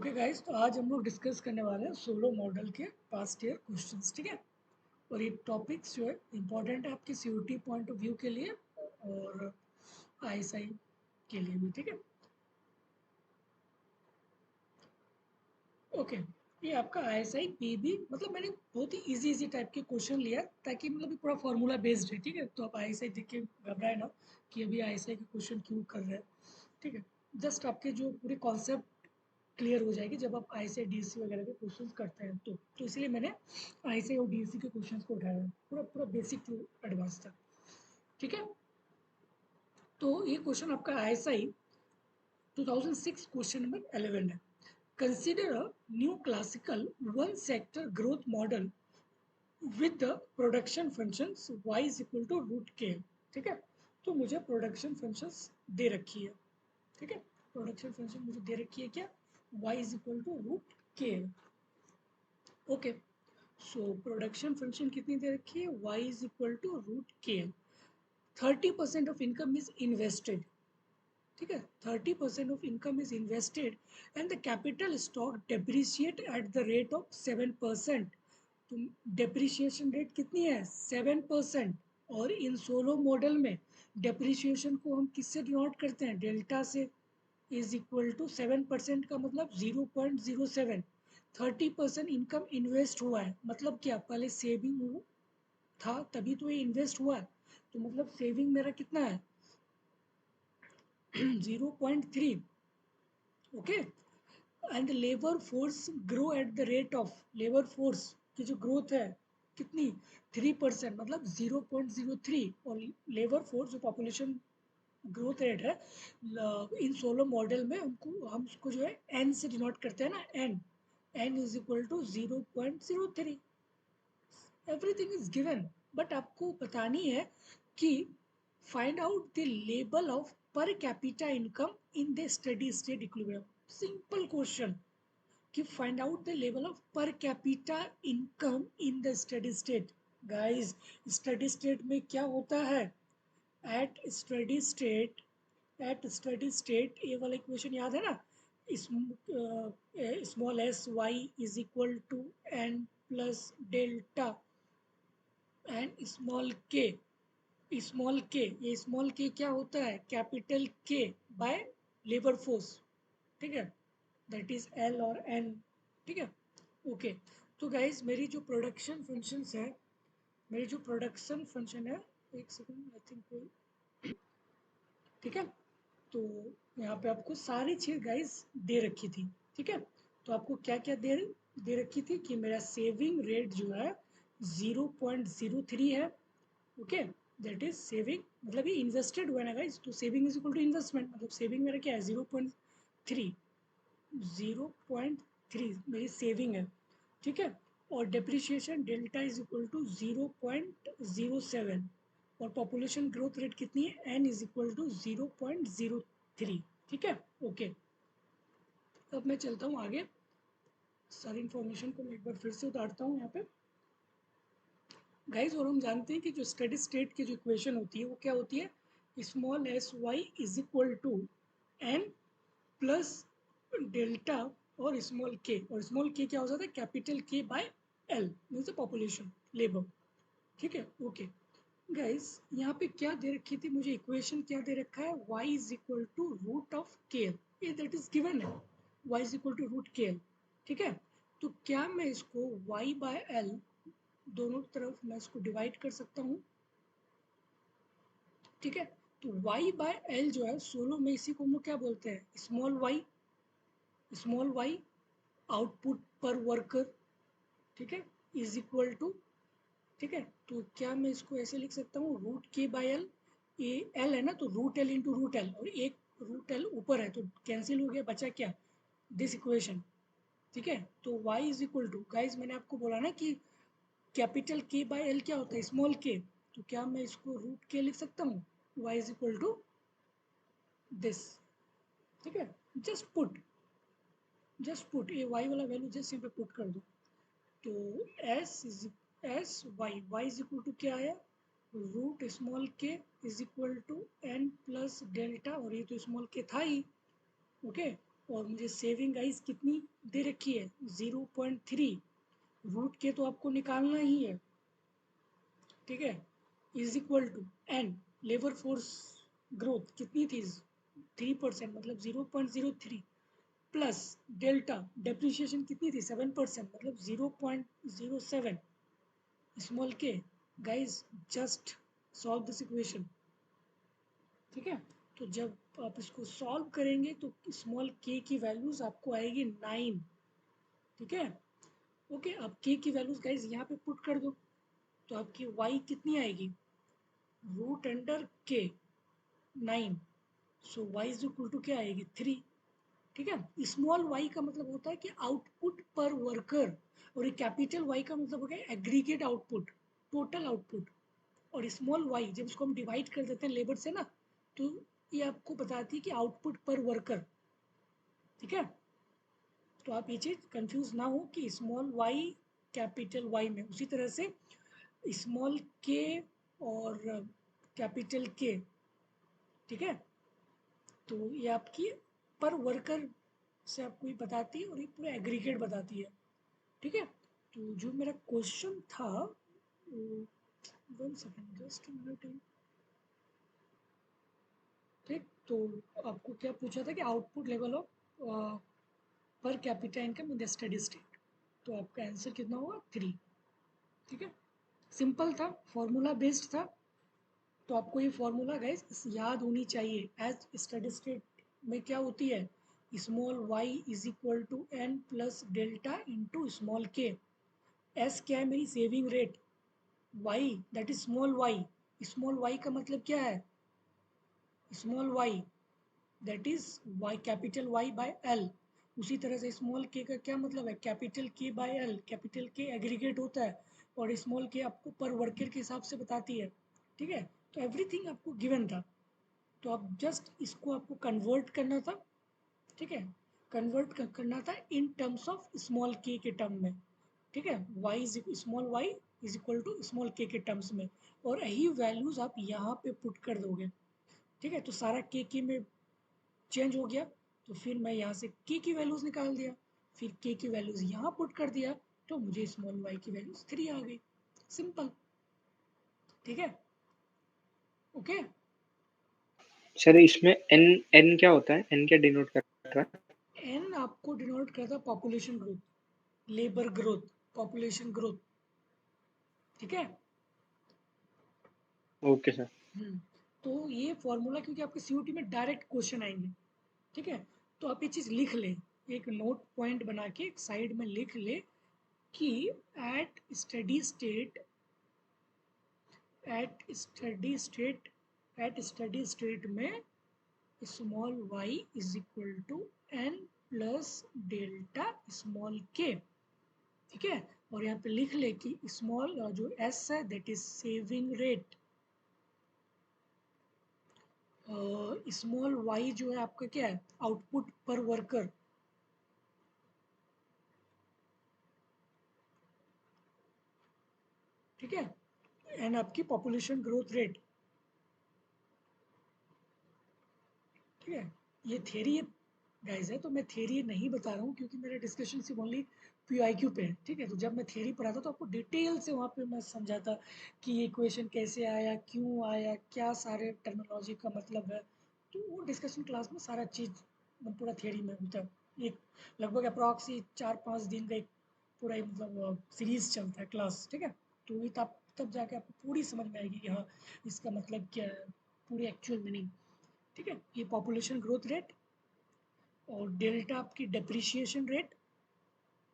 Okay guys, तो आज हम लोग डिस्कस करने वाले हैं सोलो मॉडल के पास्ट ईयर क्वेश्चंस। ठीक है। और ये टॉपिक्स जो है इम्पोर्टेंट है आपके सीयूटी पॉइंट ऑफ व्यू के लिए और आईएसआई के लिए भी। ठीक है। ओके। ये आपका आईएसआई पीबी, मतलब मैंने बहुत ही इजी टाइप के क्वेश्चन लिया ताकि मतलब ये पूरा फॉर्मूला बेस्ड है। ठीक है। तो आप आईएसआई देख के घबराए ना कि अभी आईएसआई के क्वेश्चन क्यों कर रहे हैं। ठीक है। जस्ट आपके जो पूरे कॉन्सेप्ट क्लियर हो जाएगी जब आप आईएसआई डीएससी वगैरह के क्वेश्चंस करते हैं। तो इसलिए मैंने आईएसआई और डीएससी के क्वेश्चंस को उठाया है, पूरा पूरा बेसिक टू एडवांस तक। ठीक है। तो ये क्वेश्चन आपका आईएसआई 2006 क्वेश्चन नंबर 11 है। Consider a new classical one sector growth model with the production functions y is equal to root K. ठीक है। तो मुझे प्रोडक्शन फंक्शंस दे रखी है। ठीक है। प्रोडक्शन फंक्शन मुझे दे रखी है क्या, y is equal to root K. Okay. So production function कितनी दे रखी है, y is equal to root K. 30% of income is invested. ठीक है। 30% of income is invested and the capital stock depreciate at the rate of 7%। तो depreciation rate कितनी है, 7%। और इन सोलो मॉडल में डेप्रिशिएशन को हम किससे डिनोट करते हैं, डेल्टा से। इज इक्वल टू 7% का मतलब 0.07। 30% इनकम इन्वेस्ट हुआ है, मतलब क्या, पहले सेविंग था तभी तो ये इन्वेस्ट हुआ है। तो मतलब सेविंग मेरा कितना है 0.3। Okay. And labour force grow eight the rate of, labour force की जो ग्रोथ है कितनी, 3%, मतलब 0.03। और लेबर फोर्स जो पॉपुलेशन ग्रोथ रेट है इन सोलो मॉडल में हम उसको जो है एन से डिनोट करते हैं ना, n. N is equal to 0.03। Everything is given, but आपको बतानी है कि find out the level of per capita income in the steady state equilibrium. Simple question कि find out the level of per capita income in the steady state. Guys, steady state में क्या होता है, at steady state, ये वाला equation याद है ना, small S Y is equal to N plus delta and small K, ये स्मॉल के क्या होता है, capital K by labour force. ठीक है। दैट इज एल और एन। ठीक है। ओके। तो गाइज मेरी जो प्रोडक्शन फंक्शंस है, मेरी जो प्रोडक्शन फंक्शन है, एक सेकंड, आई थिंक कोई, ठीक है। तो यहाँ पे आपको सारी चीज गाइस दे रखी थी। ठीक है। तो आपको क्या क्या दे रखी थी कि मेरा सेविंग रेट जो है 0.03 है। ओके। दैट इज सेविंग, मतलब ये इन्वेस्टेड हुआ है ना गाइस, तो saving is equal to investment, मतलब सेविंग मेरा क्या है 0.3। 0.3 मेरी सेविंग है। ठीक है। और depreciation delta is equal to 0.07। और पॉपुलेशन ग्रोथ रेट कितनी है, एन इज इक्वल टू 0.03। ठीक है। ओके। अब मैं चलता हूँ आगे, सारी इन्फॉर्मेशन को मैं एक बार फिर से उतारता हूँ यहाँ पे गाइज। और हम जानते हैं कि जो स्टेडी स्टेट की जो इक्वेशन होती है वो क्या होती है, small S Y is equal to N plus delta और स्मॉल के क्या हो जाता है, capital K by L, means population, labour. ठीक है। ओके। गाइस यहाँ पे क्या दे रखी थी मुझे, इक्वेशन क्या दे रखा है, y is equal to root of K L, ये दैट इज गिवन है, y is equal to root K L. ठीक है। तो क्या मैं इसको y बाय एल दोनों तरफ मैं इसको डिवाइड कर सकता हूँ। ठीक है। तो y बाय एल जो है सोलो में, इसी को हम लोग क्या बोलते हैं, small Y output per worker. ठीक है। इज इक्वल टू, ठीक है, तो क्या मैं इसको ऐसे लिख सकता हूँ, रूट के बाय एल। ये एल है ना, तो root L into root L, और एक रूट एल ऊपर है तो कैंसिल हो गया, बचा क्या, दिस इक्वेशन। ठीक है। तो y is equal to, guys मैंने आपको बोला ना कि कैपिटल के बाय एल क्या होता है, स्मॉल के। तो क्या मैं इसको रूट के लिख सकता हूँ, y is equal to this. ठीक है। जस्ट पुट ये y वाला वैल्यू जस्ट यहाँ पे पुट कर दो। तो वाई इज इक्वल टू क्या आया, रूट स्मॉल के is equal to N plus delta, और ये तो स्मॉल के था ही। ओके। और मुझे सेविंग गाइस कितनी दे रखी है 0.3, रूट के तो आपको निकालना ही है, ठीक है, is equal to N, labour force growth कितनी थी 3%, मतलब 0.03 प्लस डेल्टा डेप्रिसिएशन कितनी थी 7%, मतलब 0.07 स्मॉल के। Guys just solve this equation, ठीक है। तो जब आप इसको सॉल्व करेंगे तो स्मॉल के की वैल्यूज आपको आएगी 9, ठीक है। ओके, अब के की वैल्यूज गाइस यहाँ पे पुट कर दो, तो आपकी वाई कितनी आएगी रूट अंडर के 9, सो वाई इज इक्वल टू क्या आएगी 3, ठीक है। स्मॉल वाई का मतलब होता है कि आउटपुट पर वर्कर, और ये कैपिटल वाई का मतलब हो गया एग्रीगेट आउटपुट, टोटल आउटपुट। और स्मॉल वाई जब इसको हम डिवाइड कर देते हैं लेबर से ना, तो ये आपको बताती है कि आउटपुट पर वर्कर, ठीक है। तो आप ये चीज़ कंफ्यूज ना हो कि स्मॉल वाई कैपिटल वाई में, उसी तरह से स्मॉल के और कैपिटल के, ठीक है। तो ये आपकी पर वर्कर से आपको ये बताती है और ये पूरा एग्रीगेट बताती है, ठीक है। तो जो मेरा क्वेश्चन था, 1 सेकेंड जस्ट मिनट, ठीक। तो आपको क्या पूछा था कि output level of per capita income in the steady state, तो आपका आंसर कितना होगा 3, ठीक है। सिंपल था, फॉर्मूला बेस्ड था, तो आपको ये फॉर्मूला गाइस याद होनी चाहिए। एज स्टडी स्टेट में क्या होती है, small Y is equal to N plus delta into small K. S क्या है मेरी saving rate, Y that is small Y, small Y का मतलब क्या है small Y that is Y capital Y by L. उसी तरह से स्मॉल के का क्या मतलब है capital K by L, capital के एग्रीगेट होता है और स्मॉल के आपको पर वर्कर के हिसाब से बताती है, ठीक है। तो एवरीथिंग आपको गिवन था, तो आप जस्ट इसको आपको कन्वर्ट करना था, ठीक है। कन्वर्ट करना था in terms of small K term में, ठीक है। Y is small Y is equal to small K terms में, और यही वैल्यूज आप यहाँ पे पुट कर दोगे, ठीक है। तो सारा के में चेंज हो गया, तो फिर मैं यहाँ से के की वैल्यूज निकाल दिया, फिर के की वैल्यूज यहाँ पुट कर दिया, तो मुझे स्मॉल वाई की वैल्यूज 3 आ गई, सिंपल, ठीक है। ओके, सर इसमें एन एन क्या होता है, एन क्या डिनोट करता है? एन आपको डिनोट करता है population growth, labour growth, population growth, ठीक है। Okay sir. तो ये फॉर्मूला क्योंकि आपके सीयूटी में डायरेक्ट क्वेश्चन आएंगे, ठीक है। तो आप ये चीज़ लिख लें, एक नोट पॉइंट बना के एक साइड में लिख ले कि at steady state, at steady state at steady state में small Y is equal to N plus delta small K, ठीक है। और यहाँ पे लिख ले कि स्मॉल जो एस है that is saving rate, small Y जो है आपका क्या है आउटपुट पर वर्कर, ठीक है, एंड आपकी पॉपुलेशन ग्रोथ रेट, ठीक है। ये थ्योरी गाइस है, तो मैं थ्योरी नहीं बता रहा हूँ क्योंकि मेरा डिस्कशन सिर्फ ओनली पीआईक्यू पे है, ठीक है। तो जब मैं थ्योरी पढ़ाता तो आपको डिटेल से वहाँ पे मैं समझाता कि ये इक्वेशन कैसे आया, क्यों आया, क्या सारे टर्मिनोलॉजी का मतलब है, तो वो डिस्कशन क्लास में सारा चीज़ पूरा थ्योरी में होता है। एक लगभग अप्रॉक्सी 4-5 दिन का एक पूरा मतलब सीरीज चलता है क्लास, ठीक है। तो ये तब जाके आपको पूरी समझ में आएगी कि हाँ इसका मतलब क्या है, पूरी एक्चुअल मीनिंग, ठीक है। ये पॉपुलेशन ग्रोथ रेट और डेल्टा आपकी depreciation rate,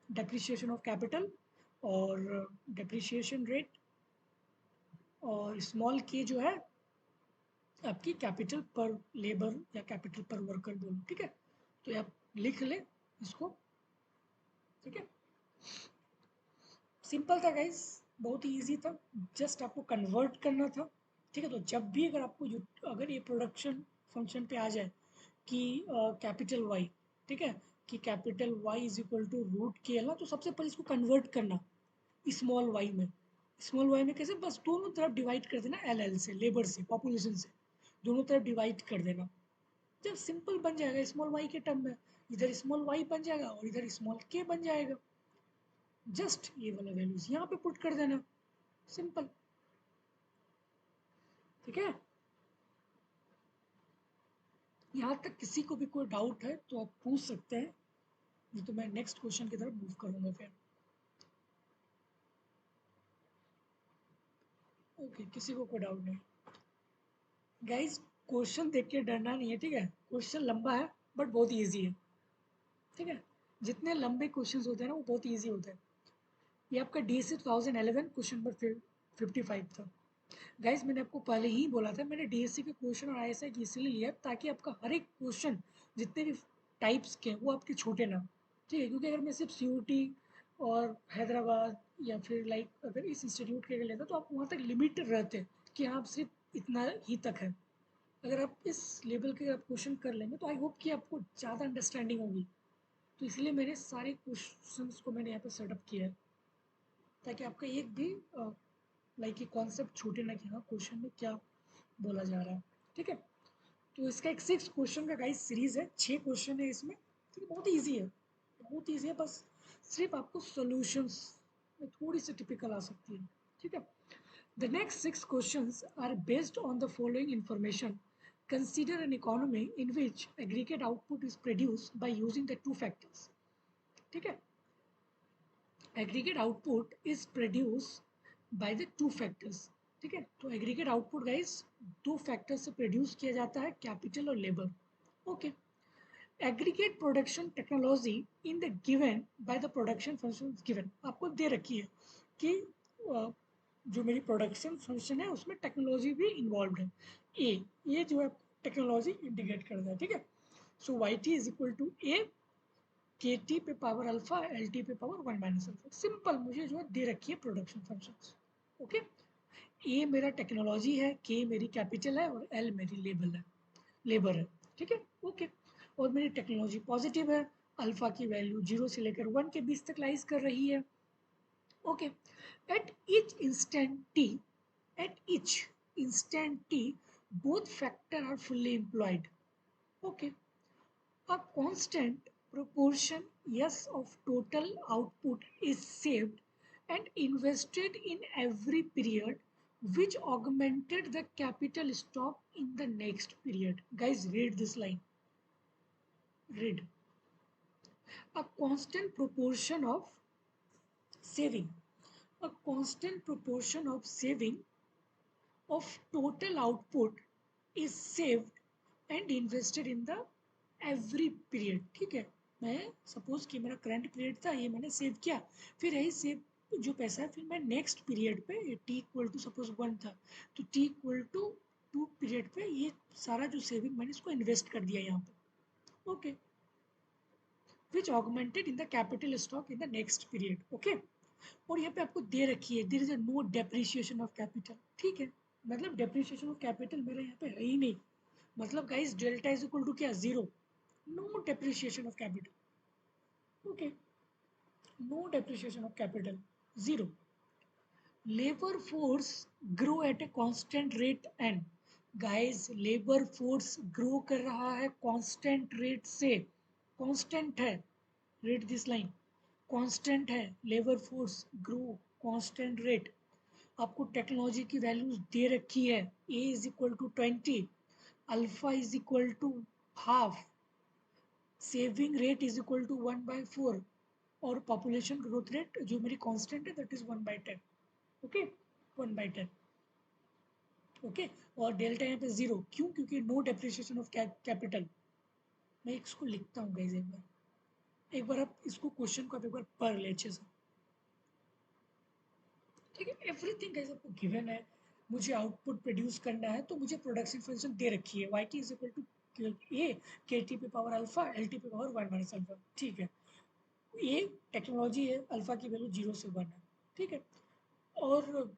depreciation of capital और डेप्रिसिएशन रेट, और स्मॉल के जो है आपकी कैपिटल पर लेबर या कैपिटल पर वर्कर बोलो, ठीक है। तो ये आप लिख ले इसको, ठीक है। सिंपल था गाइस, बहुत ही इजी था, जस्ट आपको कन्वर्ट करना था, ठीक है। तो जब भी अगर आपको अगर ये प्रोडक्शन फंक्शन पे आ जाए कि कैपिटल वाई, ठीक है, कि capital Y is equal to root K L ना, तो सबसे पहले इसको कन्वर्ट करना स्मॉल वाई में। स्मॉल वाई में कैसे, बस दोनों तरफ डिवाइड कर देना एल एल से, लेबर से, पॉपुलेशन से, दोनों तरफ डिवाइड कर देना, जब सिंपल बन जाएगा स्मॉल वाई के टर्म में, इधर स्मॉल वाई बन जाएगा और इधर स्मॉल के बन जाएगा। जस्ट ये वाला वैल्यूज यहाँ पे पुट कर देना, सिंपल। ठीक है, यहाँ तक किसी को भी कोई डाउट है तो आप पूछ सकते हैं, नहीं तो मैं नेक्स्ट क्वेश्चन की तरफ मूव करूंगा फिर। ओके, किसी को कोई डाउट नहीं। गाइस, क्वेश्चन देख के डरना नहीं है, ठीक है। क्वेश्चन लंबा है बट बहुत ईजी है, ठीक है। जितने लंबे क्वेश्चन होते हैं ना वो बहुत ईजी होते हैं। ये आपका DSC 2011 क्वेश्चन नंबर 55 था। गाइस, मैंने आपको पहले ही बोला था, मैंने DSC के क्वेश्चन और ISI की इसलिए लिया ताकि आपका हर एक क्वेश्चन जितने भी टाइप्स के वो आपके छोटे ना, ठीक है। क्योंकि अगर मैं सिर्फ CUT और हैदराबाद या फिर लाइक अगर इस इंस्टीट्यूट के लेता तो आप वहाँ तक लिमिटेड रहते कि आप सिर्फ इतना ही तक है। अगर आप इस लेवल के आप क्वेश्चन कर लेंगे तो आई होप कि आपको ज़्यादा अंडरस्टैंडिंग होगी। तो इसलिए मैंने सारे क्वेश्चंस को मैंने यहाँ पे सेटअप किया है ताकि आपका एक भी लाइक ये कॉन्सेप्ट छूटे ना कि हाँ क्वेश्चन में क्या बोला जा रहा है, ठीक है। तो इसका एक 6 क्वेश्चन का गाइस सीरीज है, 6 क्वेश्चन है इसमें, ठीक है। बहुत ईजी है, बहुत ईजी है, बस सिर्फ आपको सॉल्यूशंस में थोड़ी सी टिपिकल आ सकती है, ठीक है। The next 6 questions are based on the following information. Consider an economy in which aggregate output is produced by using the two factors. ठीक है, aggregate output is produced by the two factors. ठीक है, तो aggregate output guys दो factors से produce किया जाता है, capital और labor. Okay. Aggregate production technology in the given by the production function given. आपको दे रखी है कि जो मेरी प्रोडक्शन फंक्शन है उसमें टेक्नोलॉजी भी इन्वॉल्व है। ये जो है टेक्नोलॉजी इंटीग्रेट कर रहा है, ठीक है। So Y T is equal to A K T पे पावर अल्फा एल टी पे पावर 1 - अल्फा। सिंपल, मुझे जो है दे रखी है प्रोडक्शन फंक्शन। ओके, ए मेरा टेक्नोलॉजी है, के मेरी कैपिटल है और एल मेरी लेबर है, ठीक है। ओके, और मेरी टेक्नोलॉजी पॉजिटिव है, अल्फा की वैल्यू 0 से लेकर 1 के बीच तक लाइज कर रही है। Okay, at each instant t, at each instant t, both factors are fully employed. Okay, a constant proportion yes of total output is saved and invested in every period, which augmented the capital stock in the next period. Guys, read this line. Read. A constant proportion of saving. A constant proportion of saving of total output is saved and invested in the every period. ठीक है, मैं suppose कि मेरा current period था, ये मैंने save किया, फिर यही सेव जो पैसा है फिर मैं नेक्स्ट पीरियड पे टी इक्वल टू सपोज 1 था तो टी इक्वल टू 2 पीरियड पे ये सारा जो सेविंग मैंने इसको इन्वेस्ट कर दिया यहाँ पे। Okay, which augmented in the capital stock in the next period. Okay, और यहाँ पे आपको दे रखी है there is a no depreciation of capital, ठीक है। मतलब डेप्रिसिएशन ऑफ कैपिटल मेरे यहाँ पे है ही नहीं, मतलब guys delta is equal to क्या, 0, no depreciation of capital. Okay, no depreciation of capital, 0। Labour force grow at a constant rate N. Guys, labour force grow कर रहा है कांस्टेंट रेट से, कांस्टेंट है, रीड दिस लाइन, कांस्टेंट है, labour force grow constant rate. आपको technology की values दे रखी है, A is equal to 20, alpha is equal to half, saving rate is equal to 1/4 और पॉपुलेशन ग्रोथ रेट जो मेरी कांस्टेंट है दैट इज 1/10। ओके, 1/10। ओके, और डेल्टा यहाँ पे 0 क्यों, क्योंकि नो डेप्रिसिएशन ऑफ कैपिटल। मैं इसको लिखता हूँ गाइस, एक बार आप इसको क्वेश्चन को आप एक बार पढ़ ले अच्छे से, ठीक है। एवरीथिंग गाइस आपको गिवन है, मुझे आउटपुट प्रोड्यूस करना है तो मुझे प्रोडक्शन फंक्शन दे रखी है, Y T is equal to A K T पे पावर अल्फा एल टी पे पावर 1 - अल्फा, ठीक है। ए टेक्नोलॉजी है, अल्फा की वैल्यू 0 से 1 है, ठीक है। और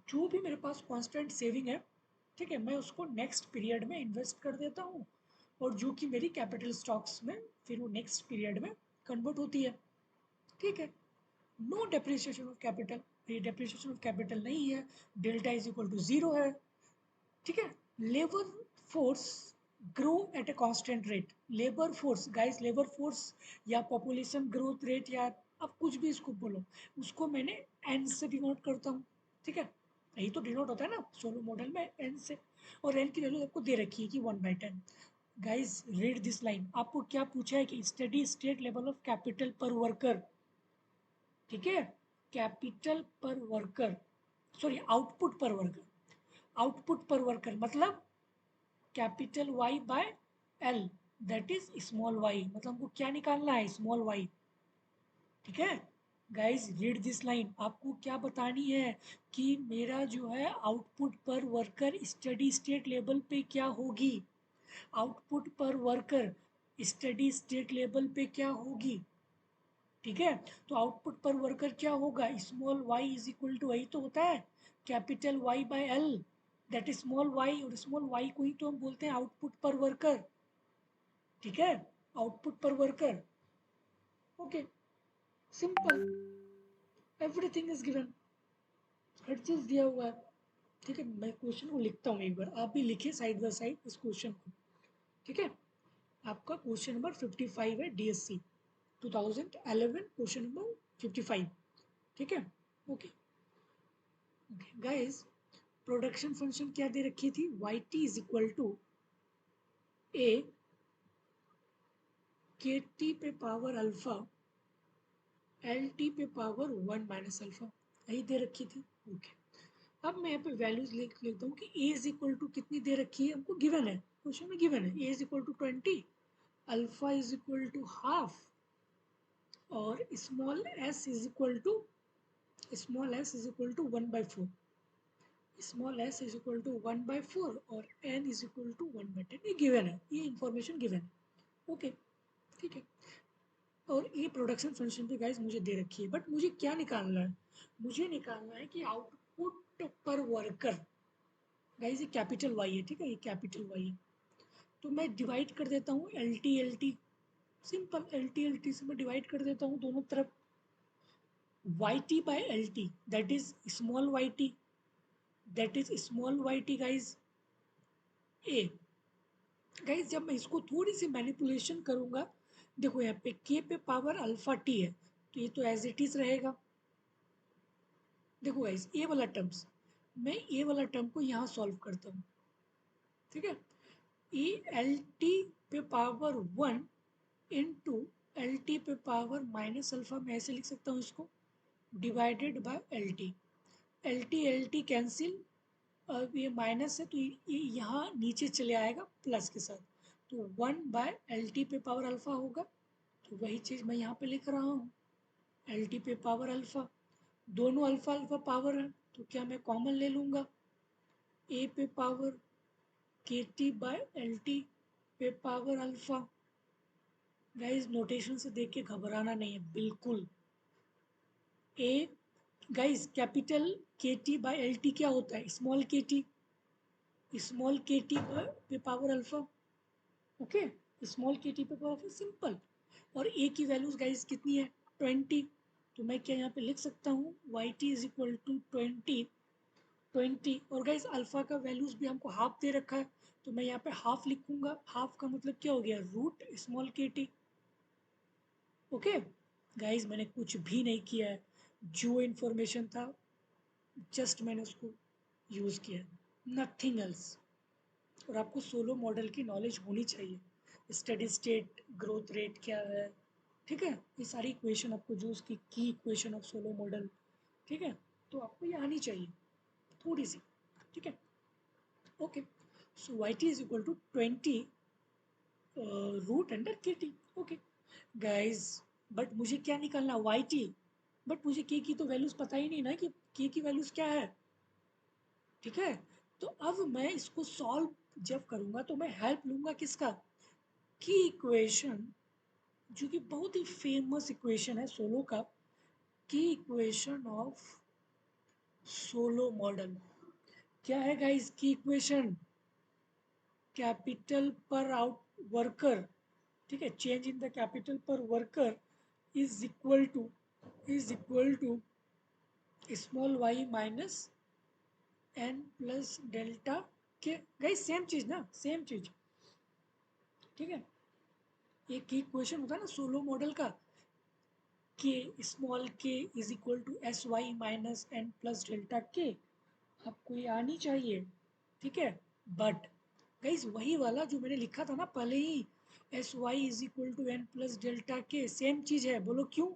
जो भी मेरे पास कांस्टेंट सेविंग है, ठीक है, मैं उसको नेक्स्ट पीरियड में इन्वेस्ट कर देता हूँ और जो कि मेरी कैपिटल स्टॉक्स में फिर वो नेक्स्ट पीरियड में कन्वर्ट होती है, ठीक है। नो डेप्रिसिएशन ऑफ कैपिटल, ये डेप्रिसिएशन ऑफ कैपिटल नहीं है, डेल्टा इज इक्वल टू 0 है, ठीक है। Labour force grow at a constant rate. Labour force guys, labour force या पॉपुलेशन ग्रोथ रेट या अब कुछ भी इसको बोलो, उसको मैंने एन से डिनोट करता हूँ, ठीक है। यही तो डिनोट होता है ना सोलो मॉडल में, एन से। और एन की वैल्यू आपको दे रखी है कि 1/10। गाइस रीड दिस लाइन, आपको क्या पूछा है कि steady state level of capital per worker, ठीक है। Capital per worker, sorry output per worker, output per worker मतलब capital Y by L, that is small y, मतलब हमको क्या निकालना है, स्मॉल वाई, ठीक है। गाइस रीड दिस लाइन, आपको क्या बतानी है कि मेरा जो है output per worker study state level पे क्या होगी, output per worker study state level पे क्या होगी, ठीक है। तो आउटपुट पर वर्कर क्या होगा, small Y is equal to, वही तो होता है capital Y by L, that is small y, और स्मॉल वाई को ही तो हम बोलते हैं आउटपुट पर वर्कर, ठीक है। Output per worker, okay, simple, everything is given, हर चीज दिया हुआ है, ठीक है। मैं क्वेश्चन को लिखता हूँ एक बार, आप भी लिखिए साइड बाय साइड इस क्वेश्चन को, ठीक है। आपका क्वेश्चन नंबर 55 है, डीएससी 2011, क्वेश्चन नंबर 55, ठीक है। ओके गाइस, प्रोडक्शन फंक्शन क्या दे रखी थी, Y T is equal to A K T पे पावर अल्फा एल टी पे पावर 1 - अल्फा, यही दे रखी थी, ओके। अब मैं यहाँ पे वैल्यूज लिख लेता हूँ कि ए इज इक्वल टू कितनी दे रखी है, हमको गिवन है, क्वेश्चन में गिवन है A is equal to 20, alpha is equal to half, और small S is equal to 1/4, small S is equal to 1/4, और एन इज इक्वल टू 1/10, ये गिवन है, ये इंफॉर्मेशन गिवन है, ओके, ठीक है। और ये प्रोडक्शन फंक्शन पे गाइस मुझे दे रखी है, बट मुझे क्या निकालना है, मुझे निकालना है कि आउटपुट पर वर्कर, गाइस ये कैपिटल वाई है, ठीक है, ये कैपिटल वाई है। तो मैं डिवाइड कर देता हूँ L T, simple L T से मैं डिवाइड कर देता हूँ दोनों तरफ, Y T by L T, that is small Y t, that is small Y T guys ए। गाइज जब मैं इसको थोड़ी सी मैनिपुलेशन करूंगा, देखो यहाँ पे के पे पावर अल्फा टी है, तो ये तो एज इट इज रहेगा। देखो गाइज ए वाला टर्म्स, मैं ए वाला टर्म को यहाँ सॉल्व करता हूँ, ठीक है। ए एल टी पे पावर 1 इंटू एल टी पे पावर माइनस अल्फा, मैं ऐसे लिख सकता हूँ इसको, divided by L T cancel, अब ये माइनस है तो ये यहाँ नीचे चले आएगा प्लस के साथ, तो 1/LT पे पावर अल्फा होगा, तो वही चीज़ मैं यहाँ पे लिख रहा हूँ, एल टी पे पावर अल्फा, दोनों अल्फा अल्फा पावर है, तो क्या मैं कॉमन ले लूँगा, ए पे पावर के टी बाय एल टी पे पावर अल्फा। गाइज नोटेशन से देख के घबराना नहीं है बिल्कुल, ए guys capital K T bye L T क्या होता है, स्मॉल के टी पे पावर अल्फा, ओके, स्मॉल के टी पे पावर अल्फा, सिंपल। और ए की वैल्यूज गाइज कितनी है, 20, तो मैं क्या यहाँ पे लिख सकता हूँ Y T is equal to 20, और गाइज अल्फा का वैल्यूज भी हमको हाफ दे रखा है, तो मैं यहाँ पे हाफ लिखूंगा, हाफ का मतलब क्या हो गया, रूट स्मॉल के टी, ओके। गाइज मैंने कुछ भी नहीं किया है, जो इन्फॉर्मेशन था जस्ट मैंने उसको यूज़ किया, नथिंग एल्स। और आपको सोलो मॉडल की नॉलेज होनी चाहिए, स्टडी स्टेट ग्रोथ रेट क्या है, ठीक है, ये सारी इक्वेशन आपको, जो उसकी की इक्वेशन ऑफ सोलो मॉडल, ठीक है, तो आपको ये आनी चाहिए थोड़ी सी, ठीक है, okay. So Y T is equal to 20 root under K T, okay guys. But मुझे क्या निकालना, वाई टी, बट मुझे के की तो वैल्यूज पता ही नहीं ना कि के की वैल्यूज क्या है, ठीक है। तो अब मैं इसको सॉल्व जब करूंगा तो मैं हेल्प लूंगा किसका, की इक्वेशन, जो कि बहुत ही फेमस इक्वेशन है सोलो का, की इक्वेशन ऑफ सोलो मॉडल, क्या है गाइस की equation, capital per out worker, ठीक है, change in the capital per worker is equal to small y minus N plus delta K, guys same चीज ना, सेम चीज, ठीक है, एक क्वेश्चन होता है ना सोलो मॉडल का, के स्मॉल के is equal to S Y minus N plus delta K, आपको ये आनी चाहिए, ठीक है। बट गाइज वही वाला जो मैंने लिखा था ना पहले ही, S Y is equal to N plus delta K, same चीज़ है। बोलो क्यों?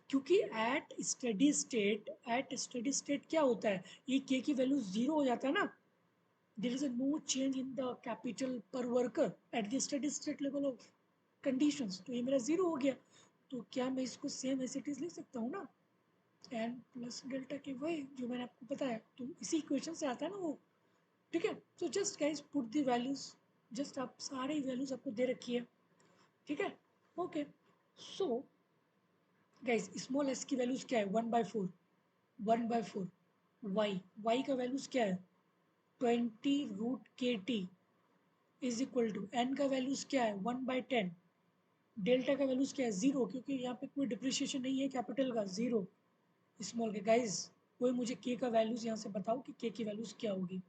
क्योंकि एट स्टडी स्टेट क्या होता है, ये के की वैल्यू जीरो हो जाता है ना, there is a no change in the capital per worker at the steady state level of conditions, तो ये मेरा जीरो हो गया। तो क्या मैं इसको सेम एज इट इज लिख सकता हूँ ना, एन प्लस डेल्टा के, वही जो मैंने आपको बताया, तो इसी इक्वेशन से आता है ना वो, ठीक है। So just guys put the values, just आप सारे वैल्यूज आपको दे रखी है, ठीक है। Okay, so guys small S की वैल्यूज क्या है, 1/4, 1/4, वाई का वैल्यूज क्या है, 20 √KT is equal to, N का वैल्यूज क्या है, 1/10, डेल्टा का वैल्यूज क्या है, जीरो, क्योंकि यहाँ पे कोई डिप्रिशिएशन नहीं है कैपिटल का, जीरो स्मॉल के। गाइज कोई मुझे के का वैल्यूज यहाँ से बताओ कि के की वैल्यूज क्या होगी,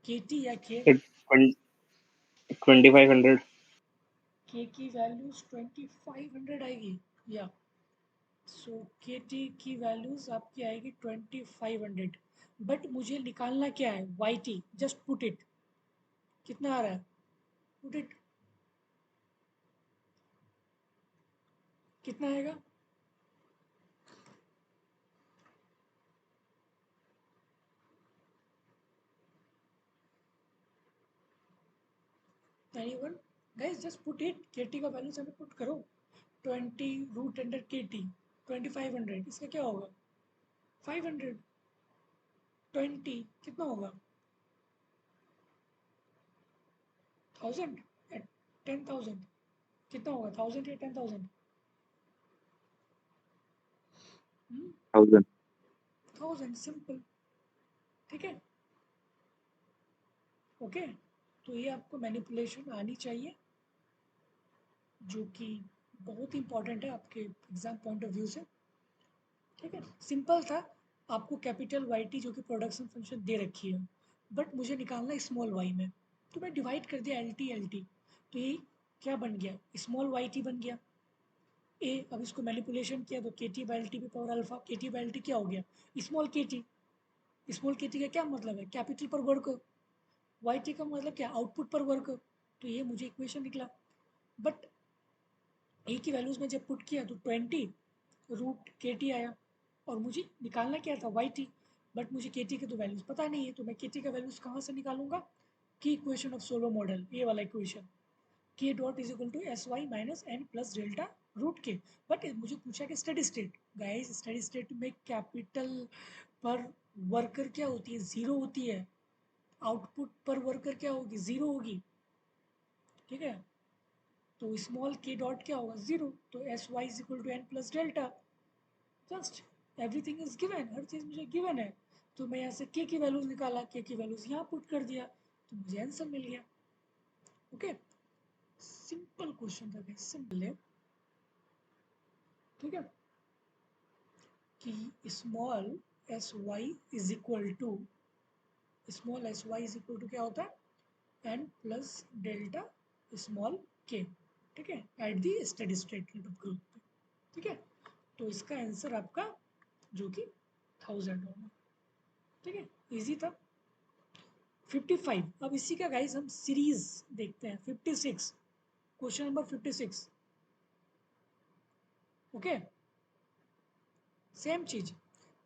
के टी या के, 2500। के की वैल्यूज 2500 आएगी, या सो के टी की वैल्यूज आपकी आएगी 2500। बट मुझे निकालना क्या है, Y T, just put it, कितना आ रहा है, पुट इट, कितना आएगा, anyone? Guys just put it, K T का वैल्यूज हमें पुट करो, 20 √100 KT, 2500, इसका क्या होगा, 500, 20 कितना होगा, 1000 या 10,000, कितना होगा, 1000 या 10,000, 1000। 1000, सिंपल, ठीक है। ओके, तो ये आपको मैनिपुलेशन आनी चाहिए, जो कि बहुत इंपॉर्टेंट है आपके एग्जाम पॉइंट ऑफ व्यू से, ठीक है। सिंपल था, आपको कैपिटल वाई टी जो कि प्रोडक्शन फंक्शन दे रखी है, बट मुझे निकालना है स्मॉल वाई में, तो मैं डिवाइड कर दिया एल टी, तो ये क्या बन गया, स्मॉल वाई टी बन गया ए। अब इसको मैनिपुलेशन किया तो के T by L T power alpha, के टी बाई एल टी क्या हो गया, स्मॉल के टी, स्मॉल के टी का क्या मतलब है, कैपिटल पर वर्क, वाई टी का मतलब क्या, आउटपुट पर वर्क, तो ये मुझे इक्वेशन निकला। बट ए की वैल्यूज में जब पुट किया तो 20 √KT आया, और मुझे निकालना क्या था, वाई टी, बट मुझे के टी के तो वैल्यूज पता नहीं है, तो मैं के टी का वैल्यूज कहाँ से निकालूंगा, की इक्वेशन ऑफ सोलो मॉडल, ये वाला equation, K dot is equal to S Y minus N plus delta root K. But मुझे पूछा कि steady state, guys steady state में कैपिटल पर वर्कर क्या होती है, जीरो होती है, आउटपुट पर वर्कर क्या होगी, जीरो होगी, ठीक है। तो स्मॉल के डॉट क्या होगा, जीरो, तो S Y is equal to N plus delta, just everything is given, हर चीज़ मुझे गिवन है। तो मैं यहाँ से के की वैल्यूज निकाला, के की वैल्यूज यहाँ पुट कर दिया, तो मुझे आंसर मिल गया। ओके, सिंपल क्वेश्चन था, सिंपल है, ठीक है, कि small S Y is equal to, small S Y is equal to क्या होता है, N plus delta small K, ठीक है, at the steady state group, ठीक है। तो इसका आंसर आपका जो कि 1000 होगा, ठीक है, इजी था। 55, अब इसी का गाइस हम सीरीज देखते हैं, 56, क्वेश्चन नंबर 56, ओके, सेम चीज।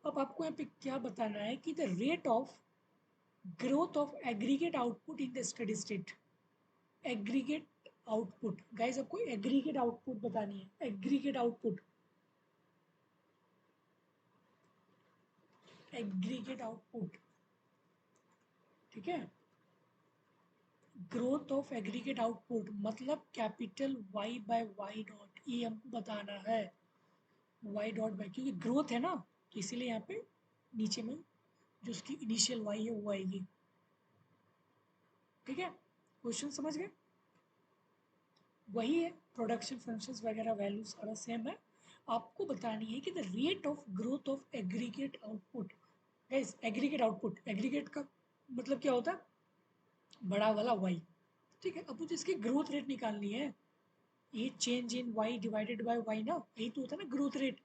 अब आपको यहाँ पे क्या बताना है कि the rate of growth of aggregate output in the steady state, aggregate output, guys आपको एग्रीगेट आउटपुट बतानी है, एग्रीगेट आउटपुट, एग्रीगेट आउटपुट, ठीक है, ग्रोथ ऑफ एग्रीगेट आउटपुट मतलब capital Y by Y dot, ये हमको बताना है, वाई डॉट बाय, क्योंकि ग्रोथ है ना, तो इसीलिए यहाँ पे नीचे में जो उसकी इनिशियल वाई है वो आएगी, ठीक है। क्वेश्चन समझ गए, वही है, प्रोडक्शन फंक्शंस वगैरह वैल्यू सारा सेम है। आपको बतानी है कि the rate of growth of aggregate output, guys aggregate output, aggregate का मतलब क्या होता है, बड़ा वाला वाई, ठीक है। अब मुझे इसकी ग्रोथ रेट निकालनी है, ये change in Y divided by Y ना, यही तो होता है ना growth rate,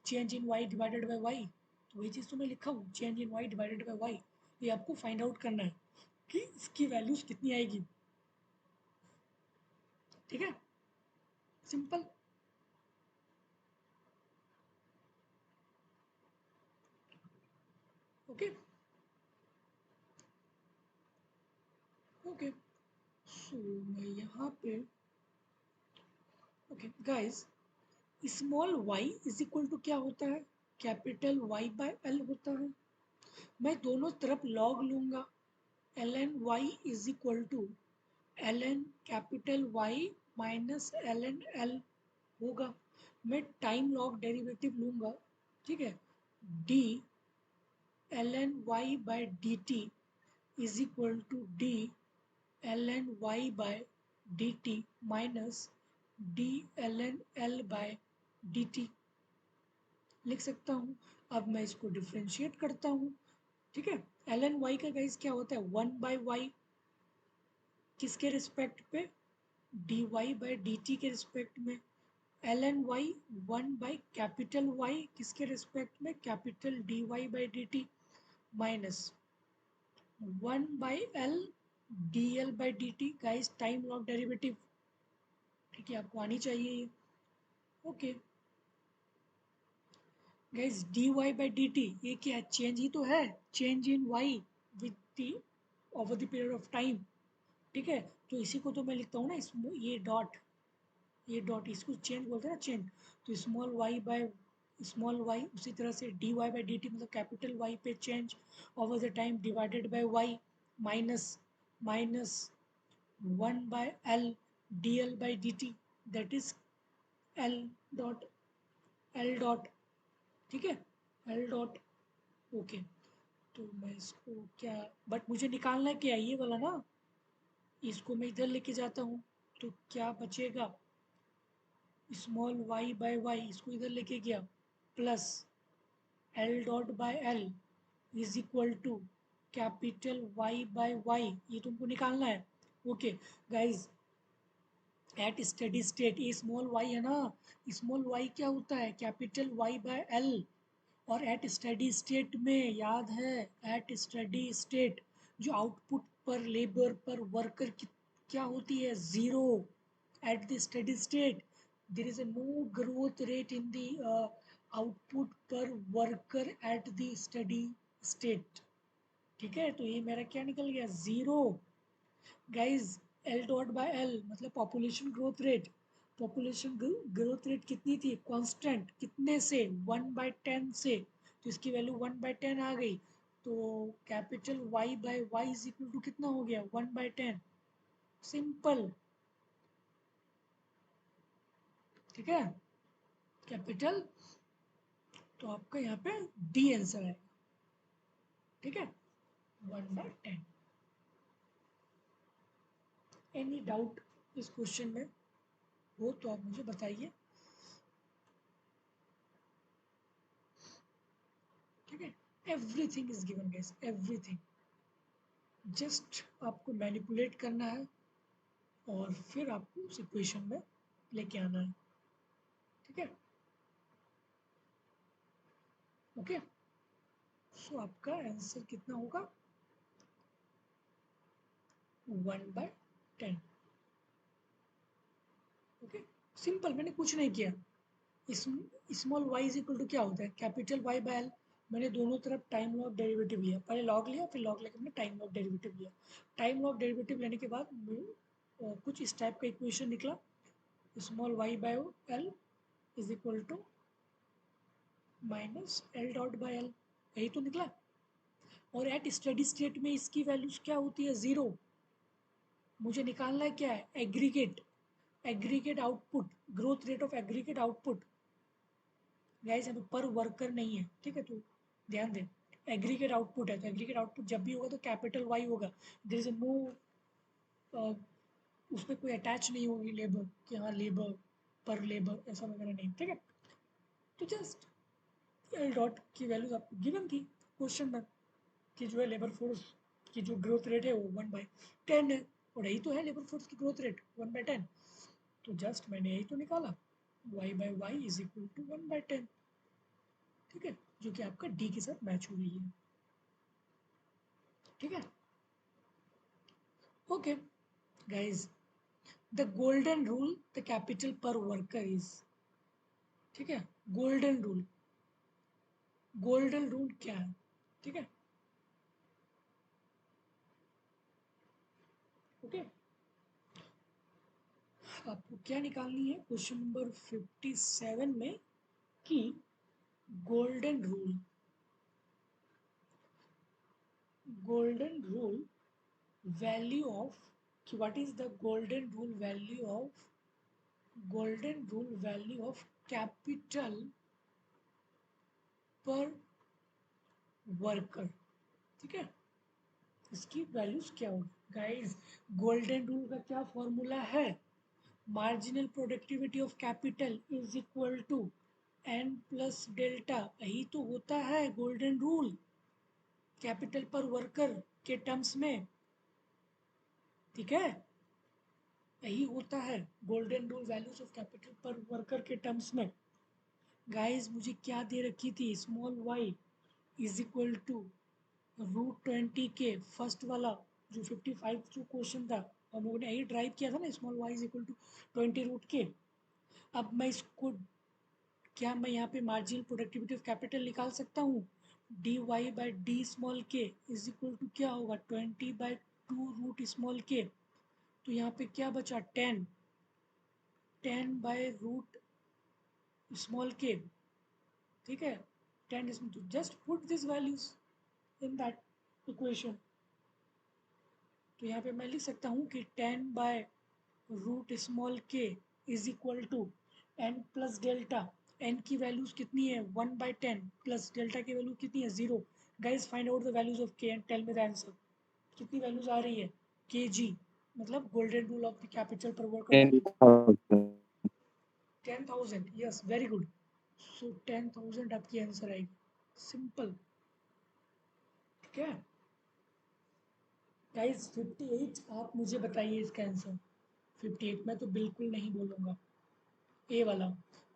change in Y divided by Y. तो वही चीज़ तो मैं लिखा हूँ, change in Y divided by Y. ये आपको फाइंड आउट करना है कि इसकी वैल्यूज कितनी आएगी। ठीक है, सिंपल। ओके ओके, सो मैं यहाँ पे, okay guys, small Y is equal to क्या होता है, कैपिटल वाई बाय एल होता है। मैं दोनों तरफ लॉग लूंगा, L N Y is equal to L N capital Y minus L N L होगा। मैं टाइम लॉग डेरिवेटिव लूंगा, ठीक है, D L N Y by D T is equal to D L N Y by D T minus D L N L by D T लिख सकता हूँ। अब मैं इसको डिफ्रेंशिएट करता हूँ, ठीक है। एल एन वाई का गाइस क्या होता है, वन बाय वाई, किसके रिस्पेक्ट पे, D Y by D T के रिस्पेक्ट में। L N Y one by capital Y, किसके रिस्पेक्ट में, capital D Y by D T minus one by L D L by D T. Guys time log derivative, ठीक है, आपको आनी चाहिए ये। Okay guys, D Y by D T ये क्या है, चेंज ही तो है, change in Y with the over the period of time, ठीक है। तो इसी को तो मैं लिखता हूँ ना, ये डॉट, ये डॉट इसको चेंज बोलते हैं ना, चेंज। तो small y by small y, उसी तरह से D Y by D T मतलब कैपिटल वाई पे change over the time divided by Y minus minus one by L D L by D T, that is L dot, L dot, ठीक है, L dot. Okay, तो मैं इसको क्या, but मुझे निकालना है क्या, ये वाला ना, इसको मैं इधर लेके जाता हूँ तो क्या बचेगा, स्मॉल वाई बाय वाई, इसको इधर लेके गया, plus L dot by L is equal to capital Y by Y, ये तुमको निकालना है। Okay guys, at steady state, ये स्मॉल वाई है ना, स्मॉल वाई क्या होता है, कैपिटल वाई बाय एल। और एट स्टडी स्टेट में याद है, एट स्टडी स्टेट जो output per labour per worker की क्या होती है, zero. At the steady state there is no growth rate in the output per worker at the steady state, ठीक है। तो ये मेरा क्या निकल गया, zero. Guys, L dot by L मतलब population growth rate, population growth rate कितनी थी, कांस्टेंट, कितने से, 1/10 से, तो इसकी वैल्यू 1/10 आ गई। तो capital Y by Y is equal to कितना हो गया, 1/10, सिंपल, ठीक है, कैपिटल। तो आपका यहाँ पे डी आंसर है, ठीक है, 1/10। एनी डाउट इस क्वेश्चन में हो तो आप मुझे बताइए, ठीक है। Everything is given guys, everything, just आपको मैनिपुलेट करना है और फिर आपको उस इक्वेशन में लेके आना है, ठीक है। ओके, सो आपका आंसर कितना होगा, 1/10। ओके, सिंपल, मैंने कुछ नहीं किया। Small Y is equal to क्या होता है, कैपिटल वाई बाय एल। मैंने दोनों तरफ टाइम लॉग डेरिवेटिव लिया, पहले लॉग लिया फिर लॉग लेकर मैंने टाइम लॉग डेरिवेटिव लिया। टाइम लॉग डेरिवेटिव लेने के बाद कुछ इस टाइप का इक्वेशन निकला, small y by L is equal to minus L dot by L, यही तो निकला। और एट स्टडी स्टेट में इसकी वैल्यूज क्या होती है, ज़ीरो। मुझे निकालना है क्या है, aggregate, aggregate output, growth rate of aggregate output. Guys यहाँ पे पर वर्कर नहीं है, ठीक है, तो ध्यान दें, एग्रीगेट आउटपुट है, तो एग्रीगेट आउटपुट जब भी होगा तो कैपिटल वाई होगा। देयर इज नो, उसमें कोई अटैच नहीं होगी लेबर कि हाँ लेबर, पर लेबर ऐसा वगैरह नहीं, ठीक है। तो जस्ट एल डॉट की वैल्यूज आपको गिवन थी क्वेश्चन में, कि जो है लेबर फोर्स की जो ग्रोथ रेट है वो 1/10 है, और यही तो है लेबर फोर्स की ग्रोथ रेट, 1/10। तो जस्ट मैंने यही तो निकाला, y by Y is equal to 1/10, ठीक है, जो कि आपका d के साथ मैच हो रही है, ठीक है। Okay guys, the golden rule the capital per worker is, ठीक है, गोल्डन रूल, गोल्डन रूल क्या है, ठीक है, ओके। आपको क्या निकालनी है क्वेश्चन नंबर 57 में कि golden rule, golden rule value of, what is the golden rule value of, golden rule value of capital per worker, ठीक है, इसकी वैल्यूज क्या होगी गाइस। गोल्डन रूल का क्या फॉर्मूला है, marginal productivity of capital is equal to N plus delta, यही तो होता है golden rule capital per worker के टर्म्स में, ठीक है, यही होता है golden rule values of capital per worker के टर्म्स में। गाइस मुझे क्या दे रखी थी, small Y is equal to √20 K, first वाला जो 55 जो क्वेश्चन था, हम लोगों ने यही ड्राइव किया था ना, small Y is equal to 20 √k। अब मैं इसको, क्या मैं यहाँ पे मार्जिनल प्रोडक्टिविटी ऑफ कैपिटल निकाल सकता हूँ, D Y by D small के इज इक्वल टू क्या होगा 20/2 √स्मॉल के, तो यहाँ पे क्या बचा 10 √स्मॉल के, ठीक है, 10 is to just put these values in that equation। तो यहाँ पे मैं लिख सकता हूँ कि 10/√स्मॉल K is equal to n plus delta, n की वैल्यूज कितनी है 1/10 प्लस डेल्टा की वैल्यू कितनी है 0। Guys find out the values of k and tell me the answer, कितनी वैल्यूज आ रही है kg, मतलब golden rule of the capital per worker value 10,000। 10,000, yes very good. So 10,000 आपकी आंसर आएगी, सिंपल, ठीक है। गाइस 58 आप मुझे बताइए इसका आंसर, 58 मैं तो बिल्कुल नहीं बोलूँगा, ए वाला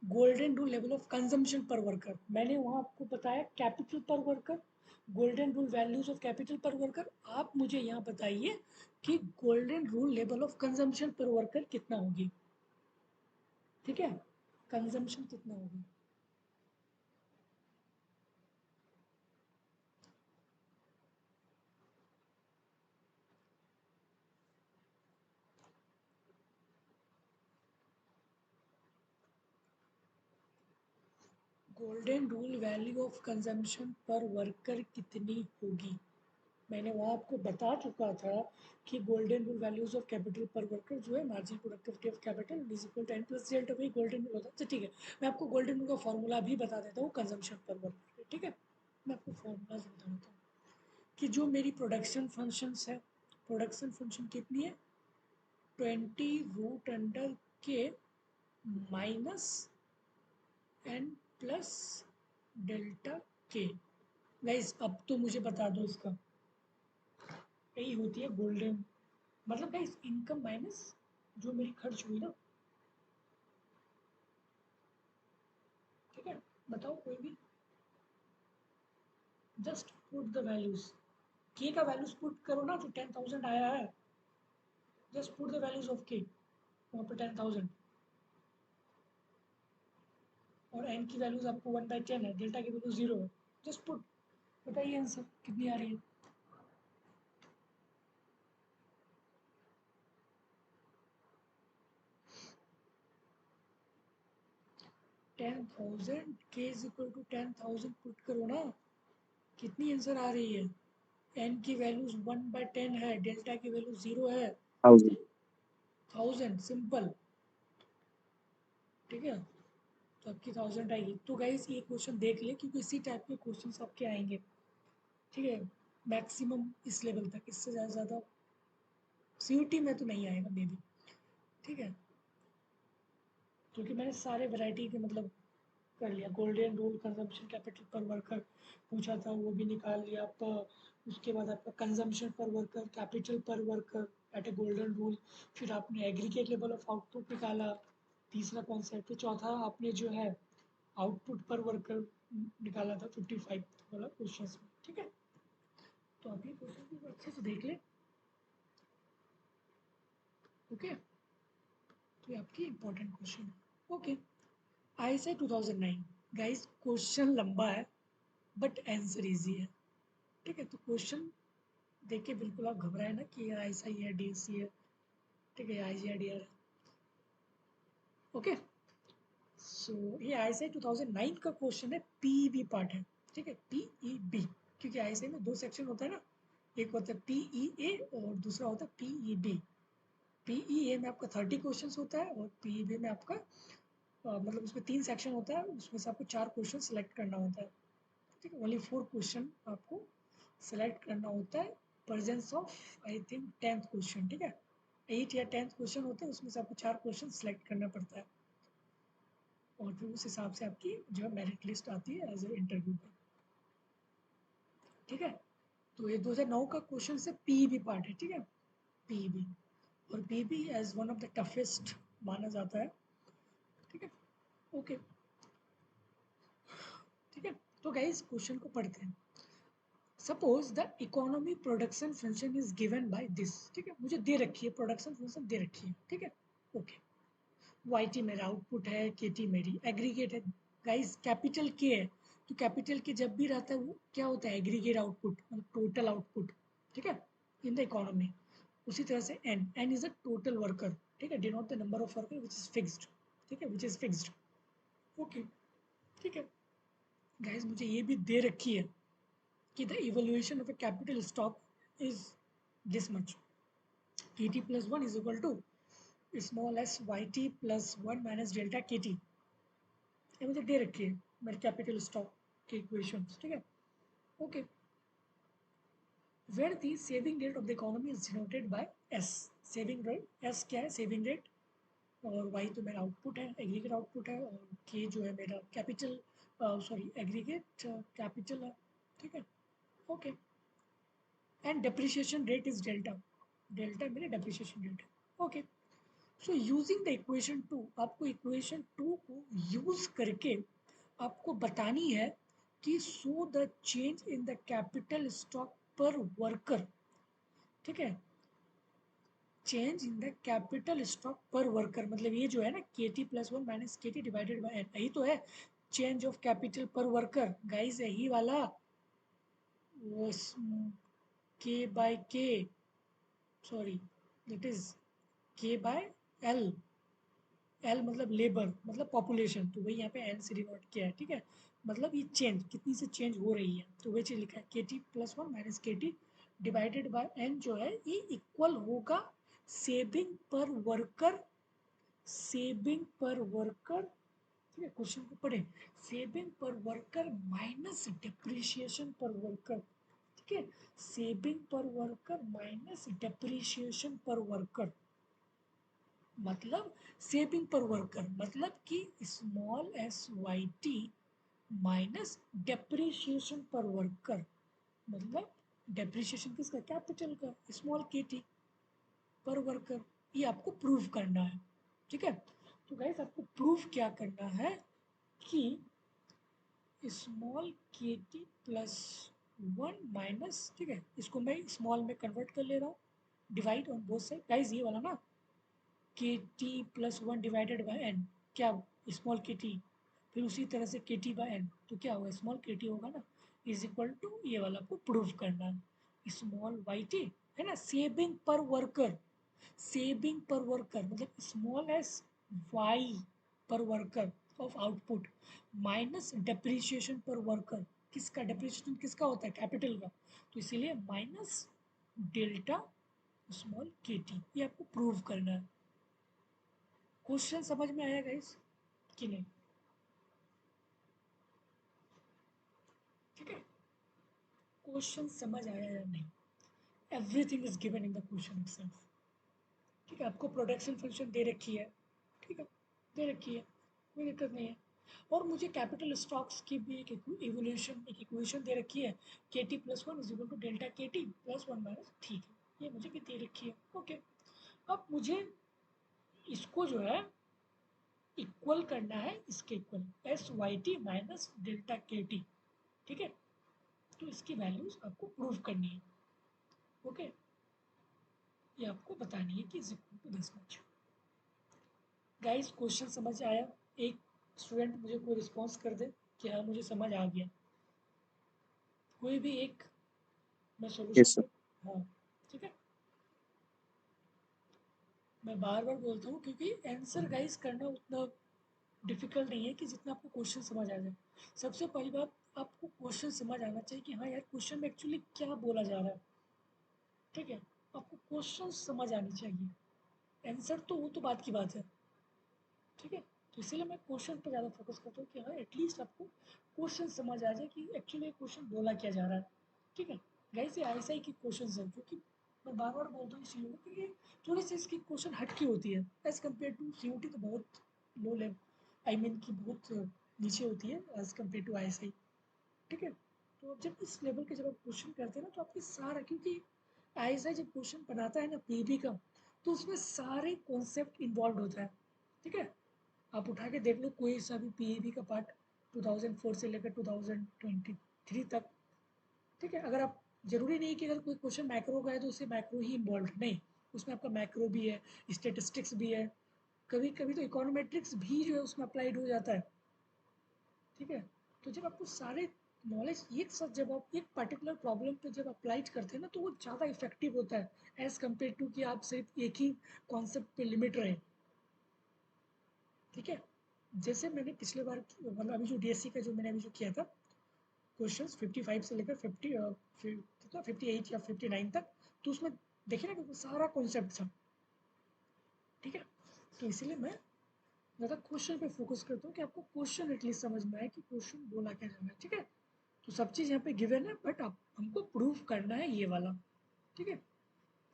golden rule level of consumption पर वर्कर, मैंने वहाँ आपको बताया capital per worker, golden rule values of capital per worker, आप मुझे यहाँ बताइए कि golden rule level of consumption पर वर्कर कितना होगी, ठीक है, कंजम्पशन कितना होगी। Golden rule value of consumption पर वर्कर कितनी होगी, मैंने वहाँ आपको बता चुका था कि golden rule values of capital per worker जो है marginal productivity of capital is equal to n plus delta, वही गोल्डन रूल होता है। ठीक है, मैं आपको गोल्डन रूल का फॉर्मूला भी बता देता हूँ कंजम्पशन पर वर्कर, ठीक है, मैं आपको फॉर्मूला बता देता हूँ कि जो मेरी प्रोडक्शन फंक्शंस है, प्रोडक्शन फंक्शन कितनी है 20√के minus n plus delta K. Guys अब तो मुझे बता दो इसका, यही होती है गोल्डन, मतलब गाइस इनकम माइनस जो मेरी खर्च हुई ना, ठीक है, बताओ कोई भी, जस्ट पुट द वैल्यूज, के का वैल्यूज पुट करो ना, जो 10,000 आया है, just put the values of के वहाँ पे 10,000, और एन की वैल्यूज आपको 1/10 है, डेल्टा की वैल्यू 0 है, जस्ट पुट, बताइए आंसर कितनी आ रही है। 10,000 के इज इक्वल टू 10,000 पुट करो ना, कितनी आंसर आ रही है, एन की वैल्यूज 1/10 है, डेल्टा की वैल्यू 0 है, 1000 सिंपल, ठीक है, तो आपकी 1000 आएगी। तो गाइस ये क्वेश्चन देख ले क्योंकि इसी टाइप के क्वेश्चन आपके आएंगे, ठीक है, मैक्सिमम इस लेवल तक, इससे ज़्यादा सीयूटी में तो नहीं आएगा मे बी, ठीक है, क्योंकि मैंने सारे वैरायटी के मतलब कर लिया। Golden rule consumption capital per worker पूछा था, वो भी निकाल लिया आप। उसके बाद आपका कंजम्पशन पर worker, capital per worker eight ए गोल्डन रूल। फिर आपने एग्रीगेट लेवल ऑफ आउटपुट निकाला, तीसरा कॉन्सेप्ट। फिर चौथा आपने जो है आउटपुट पर वर्कर निकाला था 55 वाला क्वेश्चन में, ठीक है। तो आप ये क्वेश्चन को अच्छे से देख लें, ओके। तो ये आपकी इंपॉर्टेंट क्वेश्चन है, ओके। ISI 2009 गाइस, क्वेश्चन लंबा है बट आंसर इजी है, ठीक है। तो क्वेश्चन देख के बिल्कुल आप घबराए ना कि ये ISI है, DSC है, ठीक है, IGR है, ओके। सो ये ISI 2009 का क्वेश्चन है, PEB पार्ट है, ठीक है, PEB। क्योंकि ISI में दो सेक्शन होता है ना, एक होता है PEA और दूसरा होता है PEB। PEA में आपका 30 क्वेश्चन होता है और PEB में आपका मतलब उसमें 3 सेक्शन होता है, उसमें से आपको 4 क्वेश्चन सेलेक्ट करना होता है, ठीक है। ओनली 4 क्वेश्चन आपको सेलेक्ट करना होता है, presence of I think 10th question, ठीक है। 8 या 10th क्वेश्चन होते हैं, उसमें से आपको 4 क्वेश्चन सेलेक्ट करना पड़ता है और फिर उस हिसाब से आपकी जो है मेरिट लिस्ट आती है एज ए इंटरव्यू पे, ठीक है। तो ये 2009 का क्वेश्चन से पीईबी पार्ट है, ठीक है, पीईबी। और PEB as one of the toughest माना जाता है, ठीक है, ओके, ठीक है। तो गाइस क्वेश्चन को पढ़ते हैं। Suppose the economy production function is given by this, ठीक है, मुझे दे रखी है, प्रोडक्शन फंक्शन दे रखी है, ठीक है, ओके। वाई टी मेरा आउटपुट है, के टी मेरी एग्रीगेट है। गाइस कैपिटल के है, तो कैपिटल के जब भी रहता है वो क्या होता है, एग्रीगेट आउटपुट, मतलब टोटल आउटपुट, ठीक है, इन द इकोनॉमी। उसी तरह से N is a total worker, ठीक है, denote the number of worker which is fixed, ठीक है, विच इज फिक्स्ड, ओके, ठीक है। गाइस मुझे ये भी दे रखी है कि the evolution of A capital stock is this much, kt plus 1 is equal to small s yt plus 1 minus delta kt। ये मुझे दे रखी है मेरे कैपिटल स्टॉक के इक्वेशन, ठीक है, okay. Where the saving rate of the economy is denoted by S. Saving rate S क्या है, सेविंग रेट, और वाई तो मेरा आउटपुट है, एग्रीगेट आउटपुट है, और के जो है मेरा कैपिटल, सॉरी एग्रीगेट कैपिटल है, ठीक है, okay. And depreciation rate is delta, delta मेरे डेप्रिसिएशन रेट है, okay. So using the equation two, आपको इक्वेशन टू को यूज करके आपको बतानी है कि so the change in the capital stock पर वर्कर, ठीक है, change in the capital stock पर वर्कर, मतलब ये जो है ना K T plus 1 minus K T divided by N, यही तो है change of capital per worker guys, यही वाला वो के बाय के, सॉरी इट इज के बाय एल, एल मतलब लेबर, मतलब पॉपुलेशन, तो वही यहाँ पे एन से डिनोट किया है, ठीक है। मतलब ये चेंज कितनी से चेंज हो रही है, तो वही चीज लिखा है K T plus 1 minus K T divided by N जो है ये इक्वल होगा saving per worker, saving per worker, ठीक है, क्वेश्चन को पढ़े, saving per worker minus depreciation per worker, ठीक है, saving per worker minus depreciation per worker, मतलब सेविंग पर वर्कर मतलब कि small S Y T minus depreciation per worker, मतलब डेप्रिशिएशन किसका, कैपिटल का, स्मॉल के टी पर वर्कर। ये आपको प्रूव करना है, ठीक है। तो गाइस आपको प्रूव क्या करना है कि स्मॉल के टी प्लस 1 माइनस, ठीक है, इसको मैं स्मॉल में कन्वर्ट कर ले रहा हूँ, divide on both side guys, ये वाला ना K T plus 1 divided by N, क्या, स्मॉल के टी, फिर उसी तरह से के टी बाई एन, तो क्या होगा, स्मॉल के टी होगा ना, इज इक्वल टू ये वाला को प्रूव करना है, स्मॉल वाई टी है ना, saving per worker, saving per worker मतलब स्मॉल एस वाई पर worker of output minus depreciation पर वर्कर, किसका डेप्रिसिएशन किसका होता है, कैपिटल का, तो इसीलिए माइनस डेल्टा स्मॉल के टी, ये आपको प्रूव करना है। क्वेश्चन समझ में आया गाइस कि नहीं, ठीक है, क्वेश्चन समझ आया या नहीं, everything is given in the question itself, ठीक है। आपको प्रोडक्शन फंक्शन दे रखी है, ठीक है, दे रखी है, कोई दिक्कत नहीं है। और मुझे कैपिटल स्टॉक्स की भी एक इक्वेशन दे रखी है, K T plus one is equal to delta K T plus one minus, ठीक है, ये मुझे भी दे रखी है। ओके, अब मुझे इसको जो है इक्वल करना है इसके equal, S Y T minus delta K T, ठीक है। तो इसकी वैल्यूज आपको प्रूव करनी है। ओके, ये आपको बतानी है कि is equal to this much. Guys question समझ आया? एक स्टूडेंट मुझे कोई रिस्पॉन्स कर दे कि हाँ मुझे समझ आ गया, कोई भी एक, मैं यस सॉल्यूशन सर। कर, हाँ ठीक है। मैं बार बार बोलता हूँ क्योंकि आंसर गाइस करना उतना डिफिकल्ट नहीं है कि जितना आपको क्वेश्चन समझ आ जाए। सबसे पहली बात, आपको क्वेश्चन समझ आना चाहिए कि हाँ यार क्वेश्चन में एक्चुअली क्या बोला जा रहा है, ठीक है। आपको क्वेश्चन समझ आनी चाहिए, आंसर तो वो तो बात की बात है, ठीक है। तो इसीलिए मैं क्वेश्चन पर ज़्यादा फोकस करता हूँ कि हाँ एटलीस्ट आपको क्वेश्चन समझ आ जाए कि एक्चुअली क्वेश्चन बोला क्या जा रहा है, ठीक है। गाइस ये ऐसा ही की क्वेश्चन है, क्योंकि मैं बार बार बोलता हूँ इसलिए क्योंकि थोड़ी सी इसकी क्वेश्चन हटकी होती है एज़ कम्पेयर टू सी तो बहुत लो लेवल, आई मीन की बहुत नीचे होती है एज़ कम्पेयर टू आई, ठीक है। तो जब इस लेवल के जब आप क्वेश्चन करते हैं ना तो आपके सारा, क्योंकि आईएसआई जब क्वेश्चन बनाता है ना पीईबी का, तो उसमें सारे कॉन्सेप्ट इन्वॉल्व होता है, ठीक है। आप उठा के देख लो कोई सा भी पीईबी का पार्ट 2004 से लेकर 2023 तक, ठीक है। अगर आप, जरूरी नहीं कि अगर कोई क्वेश्चन मैक्रो का है तो उससे मैक्रो ही इन्वॉल्व, नहीं, उसमें आपका मैक्रो भी है, स्टेटिस्टिक्स भी है, कभी कभी तो इकोनोमेट्रिक्स भी जो है उसमें अप्लाइड हो जाता है, ठीक है। तो जब आपको सारे नॉलेज एक साथ जब आप एक पर्टिकुलर प्रॉब्लम पे जब अप्लाई करते हैं ना तो वो ज़्यादा इफेक्टिव होता है एज़ कम्पेयर टू कि आप सिर्फ एक ही कॉन्सेप्ट पे लिमिट रहे, ठीक है। जैसे मैंने पिछले बार मतलब अभी जो डीएससी का जो मैंने अभी जो किया था क्वेश्चंस 55 से लेकर 50 कितना 58 या 59 तक, तो उसमें देखिए ना कि सारा कॉन्सेप्ट था, ठीक है। तो इसीलिए मैं ज़्यादा क्वेश्चन पे फोकस करता हूँ कि आपको क्वेश्चन एटलीस्ट समझ में आए कि क्वेश्चन बोला क्या जा रहा है, ठीक है। तो सब चीज़ यहाँ पे गिवन है, बट आप हमको प्रूफ करना है ये वाला, ठीक है।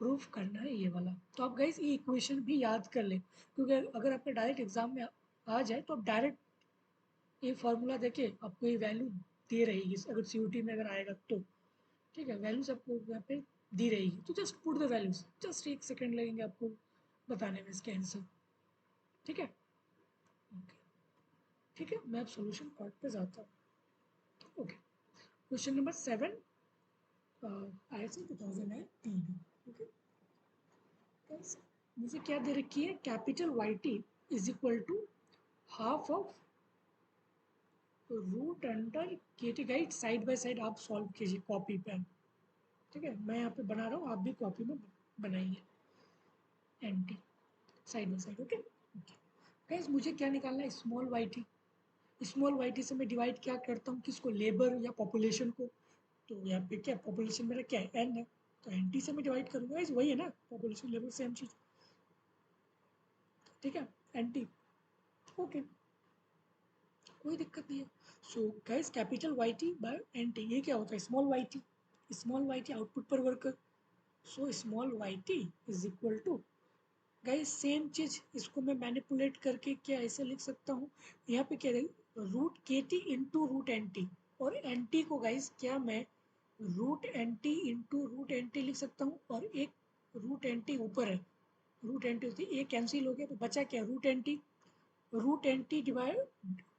प्रूफ करना है ये वाला, तो आप गाइस ये इक्वेशन भी याद कर लें, क्योंकि अगर आपके डायरेक्ट एग्जाम में आ जाए तो आप डायरेक्ट ये फार्मूला देके आपको ये वैल्यू दे रहेगी, अगर सीयूटी में अगर आएगा तो, ठीक है। वैल्यूज आपको यहाँ पे दी रहेगी, तो just put the values, just एक सेकेंड लगेंगे आपको बताने में इसके आंसर, ठीक है। ओके, ठीक है, मैं अब सोल्यूशन पार्ट पे जाता हूँ। Okay, question number 7 ISI 2009 PB, okay. मुझे क्या दे रखी है, capital Y T is equal to half of root under K T. Guys side by side आप सॉल्व कीजिए कॉपी पेन, ठीक है। मैं यहाँ पे बना रहा हूँ, आप भी कॉपी में बनाइए, N T side by side, okay. Guys मुझे क्या निकालना है, small Y T. Small Y t से मैं डिवाइड क्या करता हूँ, किसको, लेबर या पॉपुलेशन को। तो यहाँ पे क्या पॉपुलेशन मेरा क्या है, एन है, तो एन टी से मैं डिवाइड करूँगा, इस वही है ना, पॉपुलेशन लेबर सेम चीज़, ठीक है, एन टी, ओके, कोई दिक्कत नहीं है। So guys capital Y T by N T, ये क्या होता है, small Y T output per worker. So small Y T is equal to, guys same चीज़ इसको मैं मैनिपुलेट करके क्या ऐसे लिख सकता हूँ, यहाँ पे क्या रहेगा, root K T into root N T, और एन टी को गाइस क्या मैं root N T into root N T लिख सकता हूँ, और एक रूट एन टी ऊपर है, रूट एन टी होती है, ये कैंसिल हो गया तो बचा क्या, रूट एन टी डिवाइड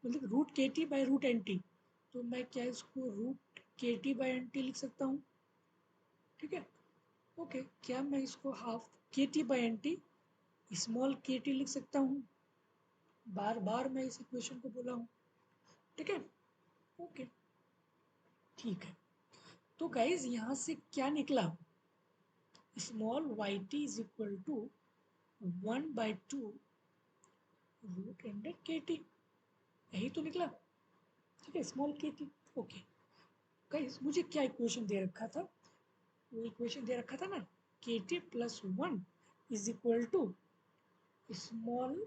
मतलब root K T by root N T, तो मैं क्या इसको root K T by N T लिख सकता हूँ, ठीक है। ओके, क्या मैं इसको half K T by N T small के टी लिख सकता हूँ, बार बार मैं इस इक्वेशन को बोला हूँ, ठीक है। ओके, ठीक है। तो गाइज यहाँ से क्या निकला, small Y T is equal to 1/2 root under K T, यही तो निकला, ठीक है, स्मॉल के टी, ओके। गाइज मुझे क्या इक्वेशन दे रखा था, वो इक्वेशन दे रखा था ना, K T plus one is equal to small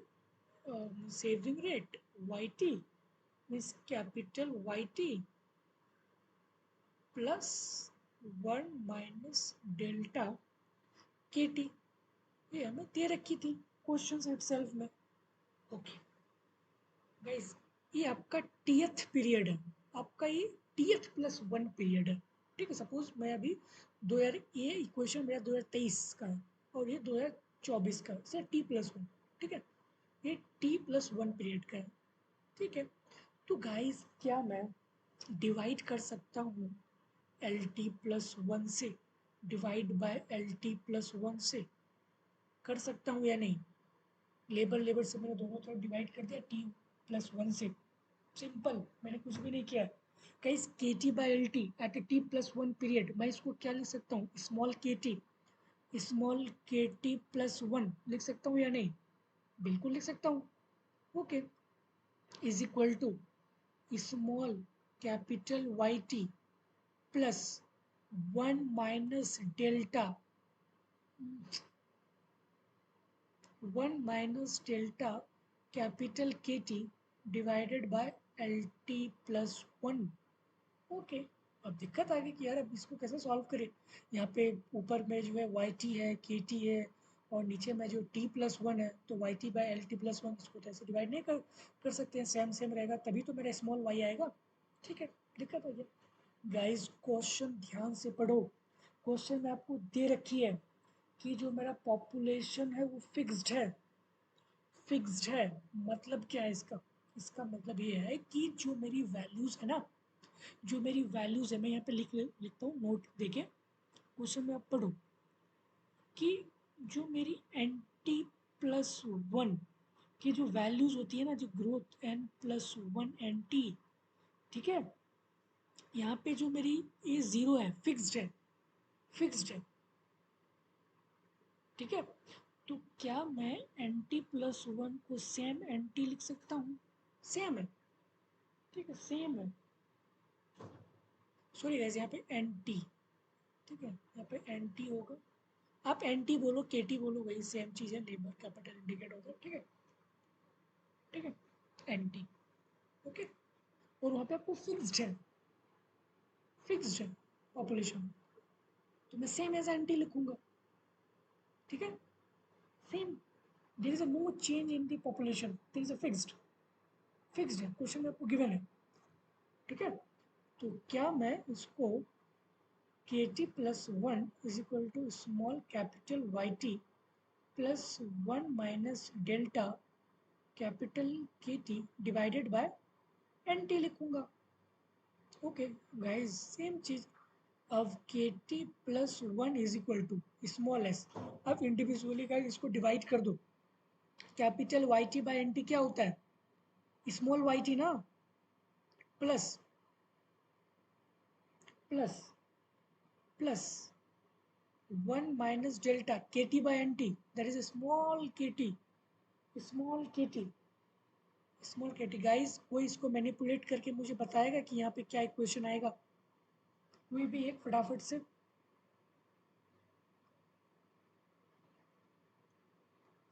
saving rate Y T means capital Y T plus one minus delta K T, ये हमें दे रखी थी क्वेश्चन इटसेल्फ में, ओके। गाइस ये आपका टीएथ पीरियड है, आपका ये टीएथ प्लस वन पीरियड है। ठीक है, सपोज मैं अभी 2000, ये इक्वेशन मेरा 2023 का है और ये 2024 का है, सर टी प्लस वन। ठीक है, ये टी प्लस वन पीरियड का है। ठीक है, तो गाइस क्या मैं डिवाइड कर सकता हूँ एल टी प्लस वन से, divide by L T plus one से कर सकता हूँ या नहीं? लेबर लेबर से मैंने दोनों तरफ डिवाइड कर दिया टी प्लस वन से, सिंपल, मैंने कुछ भी नहीं किया। Guys K T by L T at a T plus one period, मैं इसको क्या लिख सकता हूँ? स्मॉल के टी प्लस वन लिख सकता हूँ या नहीं? बिल्कुल लिख सकता हूँ। Okay, is equal to small capital Y T plus one minus delta, one minus delta capital K T divided by L T plus one. Okay, अब दिक्कत आ गई कि यार अब इसको कैसे सॉल्व करें। यहाँ पे ऊपर में जो है वाई टी है, के टी है, और नीचे में जो टी प्लस वन है, तो Y T by L T plus one, इसको तो ऐसे डिवाइड नहीं कर सकते हैं, सेम सेम रहेगा तभी तो मेरा स्मॉल वाई आएगा। ठीक है, दिक्कत हो गया। गाइस क्वेश्चन ध्यान से पढ़ो, क्वेश्चन में आपको दे रखी है कि जो मेरा पॉपुलेशन है वो फिक्स्ड है। फिक्स्ड है मतलब क्या है इसका? इसका मतलब ये है कि जो मेरी वैल्यूज़ है ना, जो मेरी वैल्यूज़ है, मैं यहाँ पे लिखता हूँ नोट देके, क्वेश्चन में आप पढ़ो कि जो मेरी एन टी प्लस वन की जो वैल्यूज़ होती है ना, जो growth N plus one N T, ठीक है, यहाँ पे जो मेरी ये ज़ीरो है, फिक्स्ड है, फिक्स्ड है। ठीक है, तो क्या मैं एन टी प्लस वन को सेम एन टी लिख सकता हूँ? सेम है, ठीक है, सेम है। सॉरी गाइस, यहाँ पे एन टी, ठीक है, यहाँ पे एन टी होगा। आप एन टी बोलो, के टी बोलो, वही सेम चीज़ है, लेबर कैपिटल इंडिकेट होगा। ठीक है, ठीक है, एन टी। ओके, और वहाँ पे आपको फिक्स्ड है, फिक्स्ड है पॉपुलेशन, तो मैं सेम एज एन टी लिखूंगा। ठीक है, same, there is a no change in the population, there is a fixed, fixed है, क्वेश्चन में आपको गिवन है। ठीक है, तो क्या मैं इसको K T plus one is equal to small capital Y T plus one minus delta capital K T divided by N T लिखूंगा। ओके गाइस, सेम चीज। अब K T plus one is equal to small S, अब individually guys इसको divide कर दो। Capital Y T by N T क्या होता है? स्मॉल वाई टी ना, plus plus plus one minus delta K T by N T, that is small के T, small के टी, स्मॉल के टी। गाइस कोई इसको मैनिपुलेट करके मुझे बताएगा कि यहाँ पे क्या इक्वेशन आएगा? कोई भी एक फटाफट से,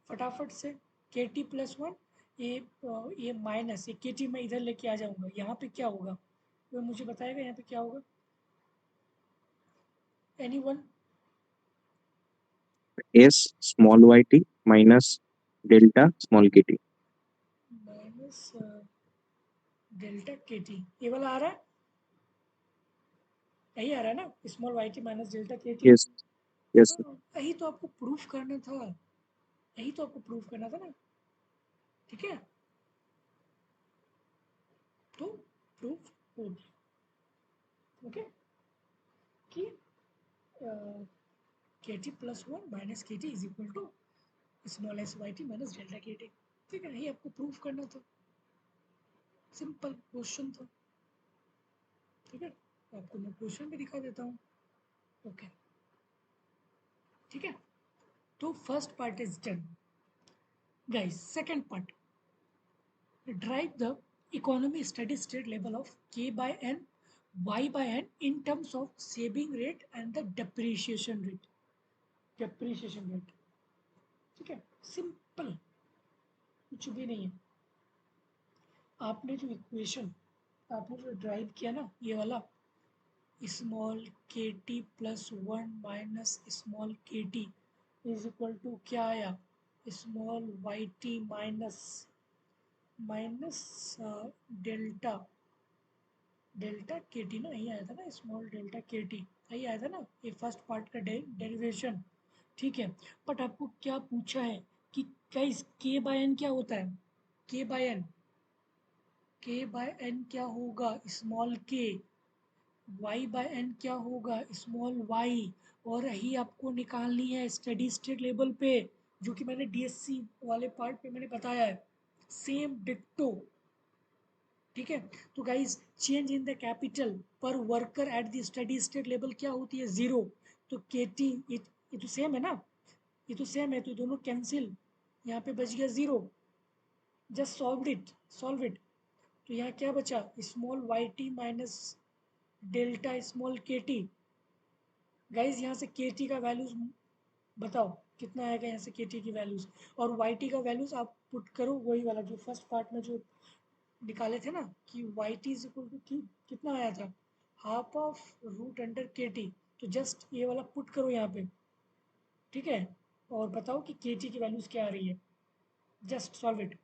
फटाफट से। के टी प्लस वन, ये माइनस, ये के टी मैं इधर लेके आ जाऊंगा, यहाँ पे क्या होगा? वो मुझे बताएगा यहाँ पे क्या होगा? Any one? S small yt minus delta small kt. Minus delta K T, ये वाला आ रहा है, यही आ रहा है ना, small Y T minus delta K T. Yes, yes, sir. यही तो आपको प्रूफ करना था, यही तो आपको प्रूफ करना था ना। ठीक है, तो प्रूफ हो गया। ओके, कि K T plus one minus K T is equal to small S Y T minus delta K T. ठीक है, यही आपको प्रूफ करना था, सिंपल क्वेश्चन था। ठीक है, आपको मैं क्वेश्चन भी दिखा देता हूँ। ओके, ठीक है, तो first part is done. Guys second part, drive the economy study state level of k by n, y by n in terms of saving rate and the depreciation rate, depreciation rate। ठीक है, simple, कुछ भी नहीं है। आपने जो equation, आपने जो ड्राइव किया ना, ये वाला स्मॉल के T plus one minus small के टी इज इक्वल टू क्या आया? Small Y T minus delta delta K T ना, यही आया था ना, स्मॉल डेल्टा के टी यही आया था ना, ये फर्स्ट पार्ट का डेरिवेशन, ठीक है। बट आपको क्या पूछा है कि गाइस के बाय एन क्या होता है, के बाय एन, के बाय एन क्या होगा, स्मॉल के, वाई बाय एन क्या होगा, स्मॉल वाई, और यही आपको निकालनी है स्टडी स्टेट लेवल पे, जो कि मैंने डीएससी वाले पार्ट पे मैंने बताया है, सेम डिट्टो, ठीक है। तो guys change in the capital per worker at the steady state level क्या होती है, जीरो। तो के टी, ये तो सेम है ना, ये तो सेम है, तो दोनों कैंसिल, यहाँ पे बच गया जीरो, जस्ट सॉल्व इट। तो यहाँ क्या बचा, small Y T minus delta small के टी। गाइज यहाँ से के टी का वैल्यूज बताओ कितना आएगा, यहाँ से के टी की वैल्यूज, और वाई टी का वैल्यूज आप पुट करो, वही वाला जो फर्स्ट पार्ट में जो निकाले थे ना, कि Y T is equal to कितना आया था, half of root under K T. तो जस्ट ये वाला पुट करो यहाँ पे, ठीक है, और बताओ कि के टी की वैल्यूज क्या आ रही है, जस्ट सॉल्व इट।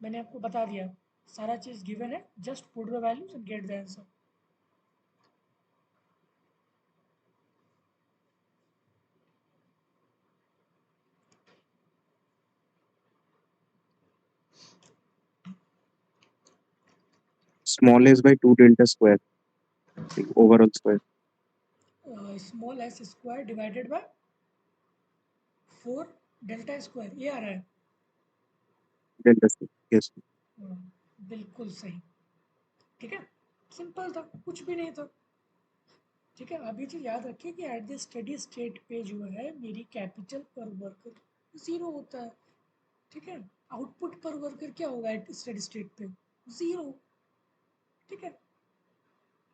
मैंने आपको बता दिया, सारा चीज़ गिवन है, just put the values and gate the answer. Small s by 2 delta square, the overall square. Small S square divided by 4 delta square, ये आ रहा है। Delta square. Yes. बिल्कुल सही, ठीक है, सिंपल था, कुछ भी नहीं था, ठीक है। अभी चीज याद रखिए कि एट द स्टडी स्टेट पे जो है मेरी कैपिटल पर वर्कर जीरो होता है, ठीक है। आउटपुट पर वर्कर क्या होगा एट स्टडी स्टेट पे, जीरो, ठीक है,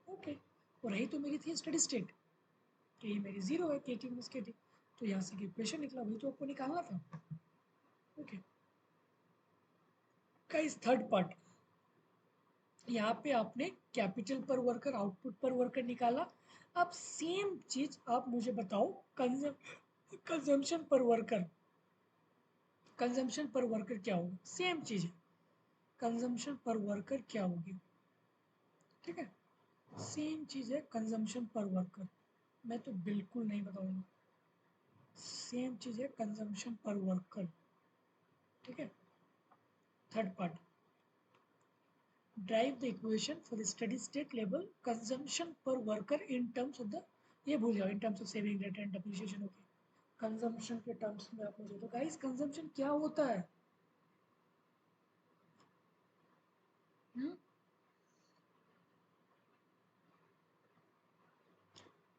ओके। और रही तो मेरी थी स्टडी स्टेट, तो ये मेरी जीरो है, K T minus K T, तो यहाँ से इक्वेशन निकला, वही तो आपको निकालना था, ओके। का इस थर्ड पार्ट, यहाँ पे आपने capital per worker output per worker निकाला। अब सेम चीज आप मुझे बताओ कंजम्पशन पर वर्कर, कंजम्पशन पर वर्कर क्या होगा, सेम चीज है, कंजम्पशन पर वर्कर क्या होगी, ठीक है, सेम चीज है कंजम्पशन पर वर्कर, मैं तो बिल्कुल नहीं बताऊंगा, सेम चीज है कंजम्पशन पर वर्कर, ठीक है। Third part, drive the equation for the steady state level consumption पर worker in terms of the, ये भूल जाओ, इन terms of saving rate and depreciation, okay. Consumption के टर्म्स में आप मुझे तो गाइस कंजम्पशन क्या होता है,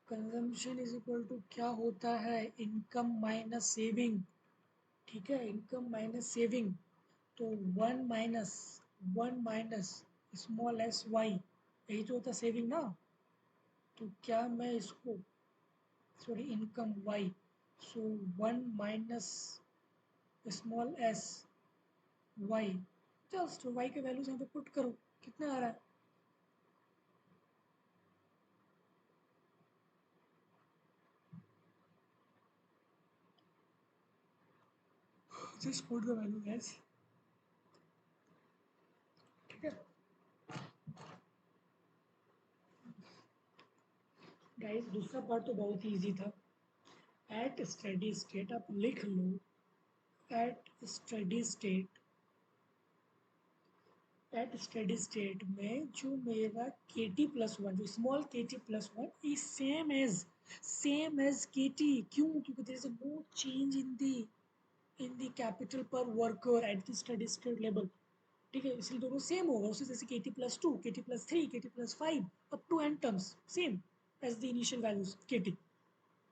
कंजम्पशन इज इक्वल टू क्या होता है, इनकम माइनस सेविंग, ठीक है, इनकम माइनस सेविंग। तो one minus small S Y, यही तो होता सेविंग ना। तो क्या मैं इसको, sorry income Y, so one minus small S Y, just Y के वैल्यूज यहाँ पे पुट करो, कितना आ रहा है, just put the value guys, ठीक है। गाइस दूसरा पार्ट तो बहुत ही इजी था, एट स्टडी स्टेट आप लिख लो, at steady state, at steady state में जो मेरा के टी प्लस वन, जो स्मॉल के T plus one is same as K T, क्यों, क्योंकि there is no change in the capital per worker at the steady state level, ठीक है, इसलिए दोनों सेम होगा, उसी जैसे K T plus two, K T plus three, K T plus five, up to N terms same as the initial values K T,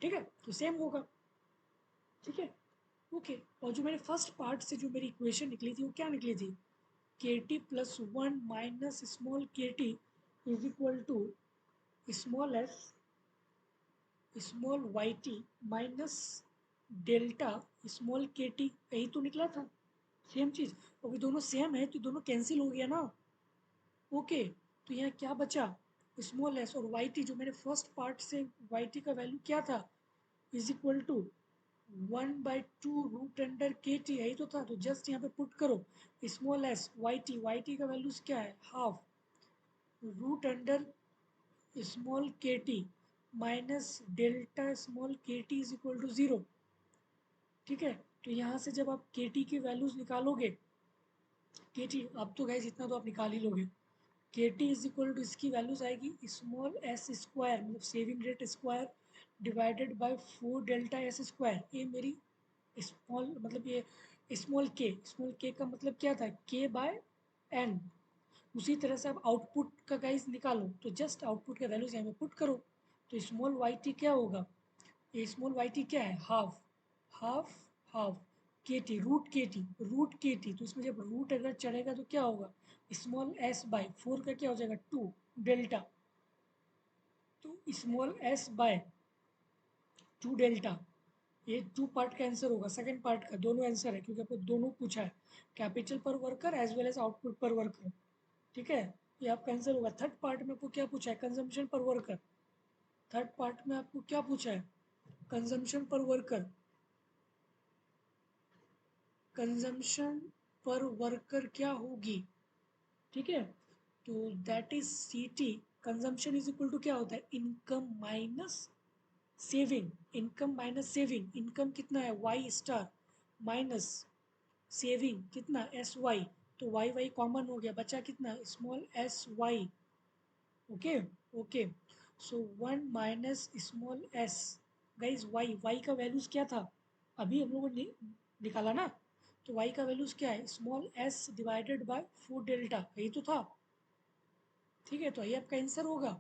ठीक है, तो सेम होगा, ठीक है, ओके। और जो मेरे फर्स्ट पार्ट से जो मेरी इक्वेशन निकली थी वो क्या निकली थी, K T plus one minus small के T is equal to small S small Y T minus delta small के टी, यही तो निकला था, सेम चीज़। अभी दोनों सेम है तो दोनों कैंसिल हो गया ना, ओके। तो यहाँ क्या बचा, स्मॉल एस और वाई टी, जो मैंने फर्स्ट पार्ट से वाई टी का वैल्यू क्या था, is equal to 1/2 root under K T, यही तो था। तो जस्ट यहाँ पे पुट करो स्मॉल एस वाई टी का वैल्यूज क्या है, हाफ रूट अंडर स्मॉल के टी माइनस डेल्टा स्मॉल के टी इज इक्वल टू 0। ठीक है, तो यहाँ से जब आप के टी की वैल्यूज निकालोगे, के टी अब तो गाइस इतना तो आप निकाल ही लोगे, के टी इज इक्वल टू इसकी वैल्यूज आएगी स्मॉल एस स्क्वायर मतलब saving rate square divided by 4 delta S square. ये मेरी स्मॉल मतलब ये स्मॉल के का मतलब क्या था, के बाय एन। उसी तरह से आप आउटपुट का गाइस निकालो, तो जस्ट आउटपुट का वैल्यूज यहाँ पे पुट करो। तो स्मॉल वाई टी क्या होगा, ये स्मॉल वाई टी क्या है, half half half root K T. तो इसमें जब रूट अगर चढ़ेगा तो क्या होगा, स्मॉल एस बाय 4 का क्या हो जाएगा 2 डेल्टा। तो स्मॉल एस बाय 2 डेल्टा, ये 2 पार्ट का आंसर होगा, सेकंड पार्ट का दोनों आंसर है क्योंकि आपको दोनों पूछा है, capital per worker as well as output per worker. ठीक है, ये आपका आंसर होगा। थर्ड पार्ट में आपको क्या पूछा है, कंजम्पशन पर वर्कर। थर्ड पार्ट में आपको क्या पूछा है, कंजम्पशन पर वर्कर, कंजम्पशन पर वर्कर क्या होगी। ठीक है, तो that is C T. Consumption is equal to क्या होता है, income minus saving. Income minus saving, income कितना है वाई स्टार माइनस सेविंग कितना एस वाई। तो वाई वाई कॉमन हो गया, बचा कितना small S Y. Okay okay, so 1 minus small S guys Y का वैल्यूज क्या था, अभी हम लोगों ने निकाला ना। तो वाई का वैल्यूज क्या है, small S divided by 4 delta, यही तो था। ठीक है, तो यही आपका आंसर होगा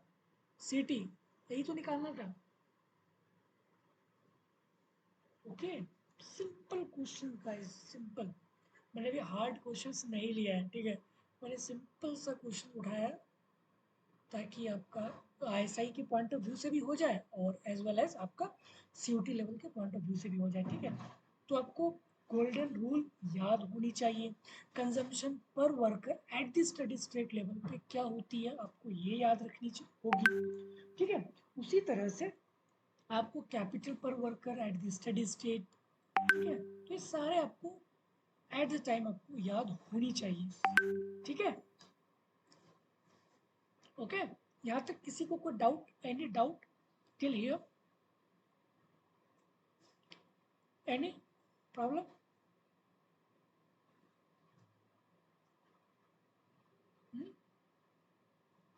सी टी, यही तो निकालना था। Okay, simple question guys, simple. मैंने भी हार्ड क्वेश्चंस नहीं लिया है, ठीक है, मैंने सिंपल सा क्वेश्चन उठाया ताकि आपका आईएसआई के पॉइंट ऑफ व्यू से भी हो जाए और एज वेल एज आपका सीयूटी लेवल के पॉइंट ऑफ व्यू से भी हो जाए। ठीक है, तो आपको गोल्डन रूल याद होनी चाहिए, कंजम्पशन पर worker at the steady state level पे क्या होती है आपको ये याद रखनी होगी। ठीक है, उसी तरह से आपको capital per worker at the steady state, ठीक है, तो ये सारे आपको एट द टाइम आपको याद होनी चाहिए। ठीक है, ओके, यहाँ तक किसी को कोई doubt, any doubt till here, any problem.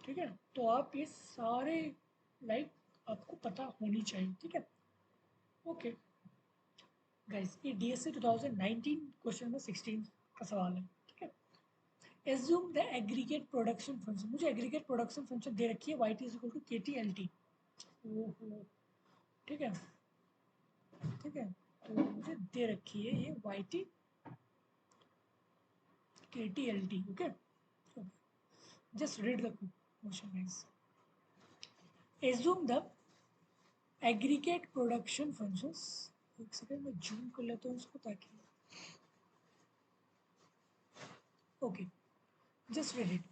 ठीक है, तो आप ये सारे लाइक आपको पता होनी चाहिए। ठीक है, ओके गाइस, ये डीएससी 2019 क्वेश्चन नंबर 16 का सवाल है। ठीक है, assume the aggregate production function, मुझे एग्रीगेट प्रोडक्शन फंक्शन दे रखी है Y T is equal to K T L T. ओहो, ठीक है, ठीक है, तो मुझे दे रखी है ये वाई टी के T L T. Okay, just read the question guys. Assume the aggregate production functions, एक सेकेंड मैं जूम कर लेता हूँ इसको ताकि, okay, just read it.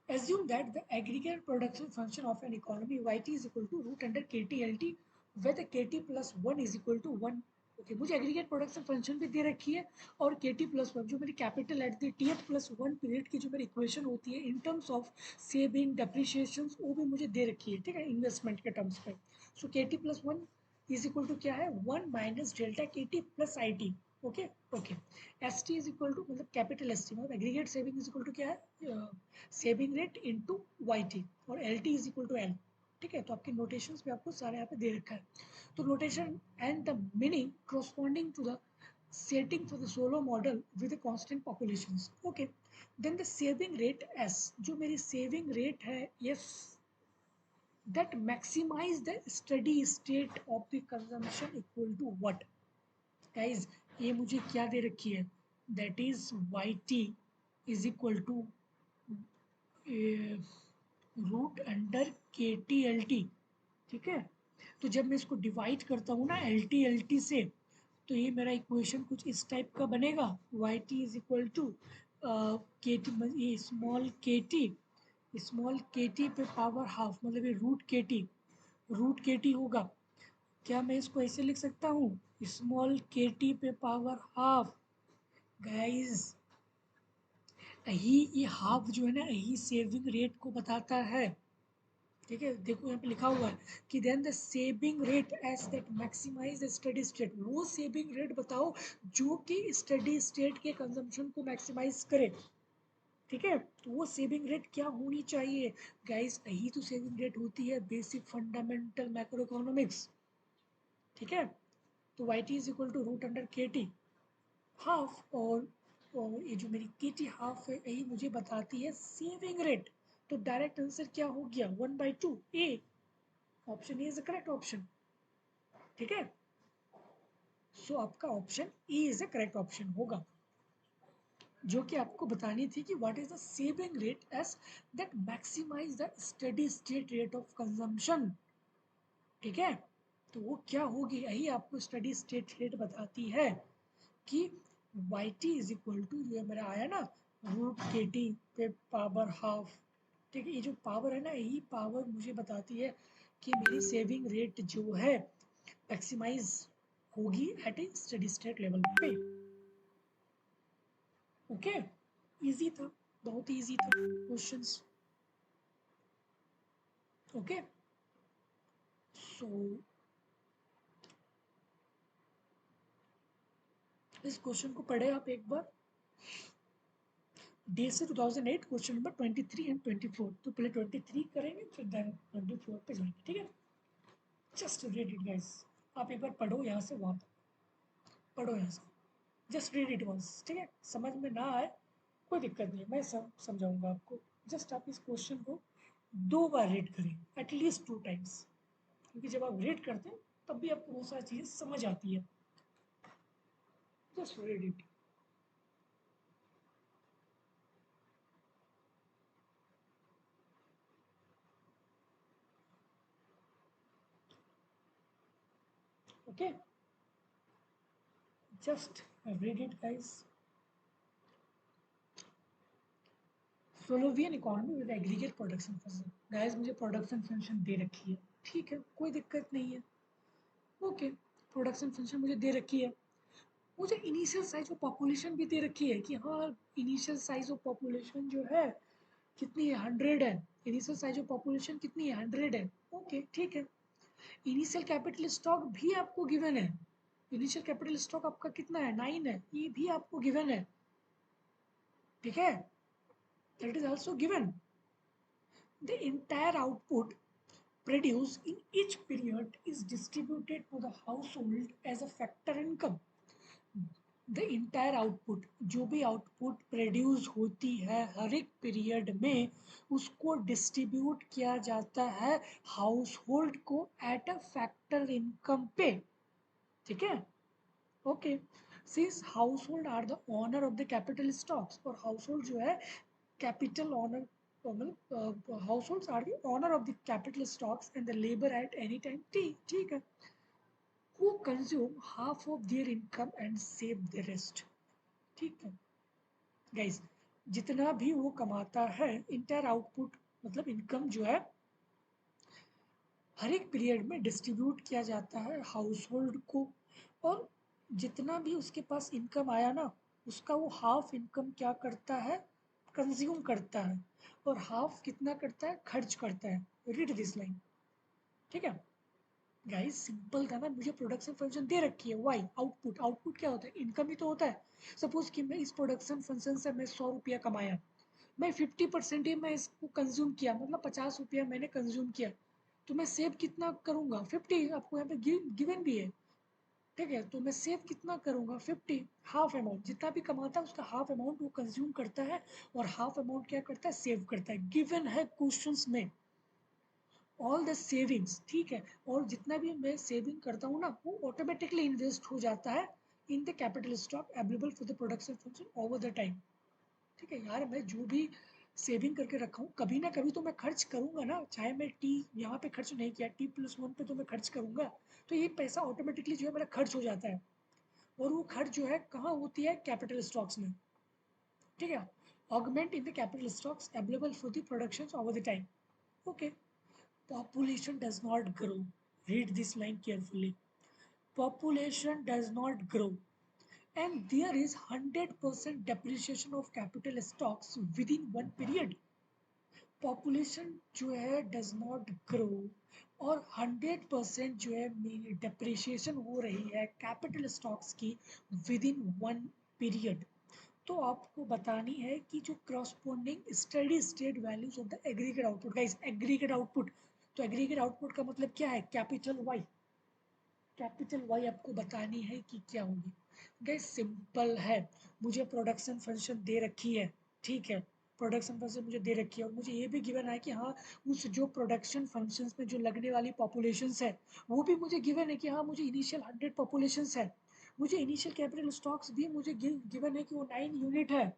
Assume that the aggregate production function of an economy yt is equal to root under ktlt where the kt plus 1 is equal to 1। Okay, मुझे aggregate production function भी दे रखी है और के T plus one जो मेरी capital at the T F plus one period की जो मेरी इक्वेशन होती है इन टर्म्स ऑफ सेविंग डेप्रिशिएशन वो भी मुझे दे रखी है। ठीक है, इन्वेस्टमेंट के टर्म्स पे। So K T plus one is equal to क्या है, 1 minus delta K T plus I T. Okay okay, S T is equal to मतलब कैपिटल एस टी मतलब aggregate saving is equal to क्या है, saving rate into Y T और L T is equal to L. ठीक है, तो आपके notations भी आपको सारे यहाँ पे दे रखा है। तो notation and the meaning corresponding to the setting for the solo model with the constant populations। okay, then the saving rate s, जो मेरी saving rate है yes, that maximize the steady state of the consumption equal to what guys, ये मुझे क्या दे रखी है, that is yt is equal to root under K T L T. ठीक है, तो जब मैं इसको डिवाइड करता हूँ ना एल टी से, तो ये मेरा इक्वेशन कुछ इस टाइप का बनेगा, Y T is equal to K T, ये स्मॉल के टी पे पावर हाफ मतलब ये रूट के टी होगा। क्या मैं इसको ऐसे लिख सकता हूँ, स्मॉल के टी पे पावर हाफ। गाइस ये हाफ जो है ना यही सेविंग रेट को बताता है। ठीक है, देखो यहाँ पे लिखा हुआ है कि then the saving rate as that maximise the steady state. वो सेविंग रेट बताओ जो कि स्टडी स्टेट के कंजम्पशन को मैक्सिमाइज करे। ठीक है, तो वो सेविंग रेट क्या होनी चाहिए गाइस? यही तो सेविंग रेट होती है बेसिक फंडामेंटल मैक्रो इकोनॉमिक्स। ठीक है, तो Y T is equal to root under K T half, और ये जो मेरी के टी हाफ है यही मुझे बताती है सेविंग रेट। तो डायरेक्ट आंसर क्या हो गया? 1/2 A. Option A is the correct option. ठीक है, सो आपका option A is the correct option होगा, जो कि आपको बतानी थी कि what is the saving rate as that maximise the steady state rate of consumption. ठीक है, तो वो क्या होगी यही आपको स्टडी स्टेट रेट बताती है कि Y T is equal to जो मेरा आया ना रूट के टी पे पावर हाफ। ठीक है, ये जो पावर है ना यही पावर मुझे बताती है कि मेरी सेविंग रेट जो है मैक्सिमाइज होगी एट ए स्टडी स्टेट लेवल पे। ओके, इजी था, बहुत इजी था क्वेश्चंस। ओके, सो इस क्वेश्चन को पढ़े आप एक बार। डे से 2008 क्वेश्चन नंबर 23 एंड 24। तो पहले 23 करेंगे फिर देन 24 पे जाएंगे। ठीक है, जस्ट रीड इट गाइस। आप एक बार पढ़ो यहाँ से वहाँ तक, पढ़ो यहाँ से, जस्ट रीड इट वंस। ठीक है, समझ में ना आए कोई दिक्कत नहीं है, मैं समझाऊंगा आपको। जस्ट आप इस क्वेश्चन को 2 बार रीड करें, एटलीस्ट 2 टाइम्स, क्योंकि जब आप रीड करते हैं तब भी आपको बहुत सारी चीज़ें समझ आती है। Just read it. Okay, just read it guys. Solovian economy with aggregate production function. Guys मुझे प्रोडक्शन फंक्शन दे रखी है, ठीक है, कोई दिक्कत नहीं है। ओके, प्रोडक्शन फंक्शन मुझे दे रखी है, मुझे इनिशियल साइज ऑफ पॉपुलेशन भी दे रखी है कि हाँ इनिशियल साइज ऑफ पॉपुलेशन जो है कितनी है? 100 है। इनिशियल साइज ऑफ पॉपुलेशन कितनी है? 100 है। ओके ठीक है, इनिशियल कैपिटल स्टॉक भी आपको गिवन है। इनिशियल कैपिटल स्टॉक आपका कितना है? 9 है, ये भी आपको गिवन है। ठीक है, that is also given. The entire output produced in each period is distributed to the household as a factor income। The entire output, जो भी आउटपुट प्रोड्यूस होती है हर एक पीरियड में उसको डिस्ट्रीब्यूट किया जाता है हाउस होल्ड को एट अ फैक्टर इनकम पे। ठीक है, okay, since household are the owner of the capital stocks, और हाउस होल्ड जो है कैपिटल ऑनर, मतलब households are the owner of the capital stocks and the labour at any time T. ठीक है, who consume half of their income and save the rest। ठीक है guys, जितना भी वो कमाता है इंटायर आउटपुट मतलब इनकम जो है हर एक पीरियड में डिस्ट्रीब्यूट किया जाता है हाउस होल्ड को, और जितना भी उसके पास इनकम आया ना उसका वो हाफ इनकम क्या करता है? कंज्यूम करता है, और हाफ कितना करता है? खर्च करता है। Read this line. ठीक है गाइस, सिंपल था ना, मुझे प्रोडक्शन फंक्शन दे रखी है। वाई आउटपुट, आउटपुट क्या होता है? इनकम ही तो होता है। सपोज कि मैं इस प्रोडक्शन फंक्शन से मैं 100 रुपया कमाया, मैं 50% ही मैं इसको कंज्यूम किया, मतलब 50 रुपया मैंने कंज्यूम किया, तो मैं सेव कितना करूँगा? 50। आपको यहाँ पे गिवन भी है। ठीक है, तो मैं सेव कितना करूँगा? 50। हाफ अमाउंट जितना भी कमाता है उसका हाफ अमाउंट वो कंज्यूम करता है, और हाफ अमाउंट क्या करता है? सेव करता है। गिवन है क्वेश्चंस में ऑल द सेविंग्स। ठीक है, और जितना भी मैं सेविंग करता हूँ ना वो ऑटोमेटिकली इन्वेस्ट हो जाता है in the capital stock available for the production function over the time. ठीक है यार, मैं जो भी सेविंग करके रखा हूँ कभी ना कभी तो मैं खर्च करूंगा ना, चाहे मैं टी यहाँ पे खर्च नहीं किया, T+1 पे तो मैं खर्च करूंगा, तो ये पैसा ऑटोमेटिकली जो है मेरा खर्च हो जाता है, और वो खर्च जो है कहाँ होती है? कैपिटल स्टॉक्स में। ठीक है, augment in the capital stocks available for the production over the time. Okay, population does not grow, read this line carefully, population does not grow and there is 100% depreciation of capital stocks within one period. Population जो है does not grow और 100% जो है मेरी depreciation हो रही है capital stocks की विद इन वन पीरियड, तो आपको बतानी है कि जो corresponding steady state values of the aggregate output. Guys aggregate output, तो एग्रीगेट आउटपुट का मतलब क्या है? Capital Y. कैपिटल वाई आपको बतानी है कि क्या होगी। गाइस सिंपल है, मुझे प्रोडक्शन फंक्शन दे रखी है, ठीक है, प्रोडक्शन फंक्शन मुझे दे रखी है और मुझे ये भी गिवन है कि हाँ उस जो प्रोडक्शन फंक्शंस में जो लगने वाली पॉपुलेशंस है वो भी मुझे गिवन है कि हाँ मुझे इनिशियल 100 पॉपुलेशंस है, मुझे इनिशियल कैपिटल स्टॉक्स भी मुझे गिवन है कि वो 9 यूनिट है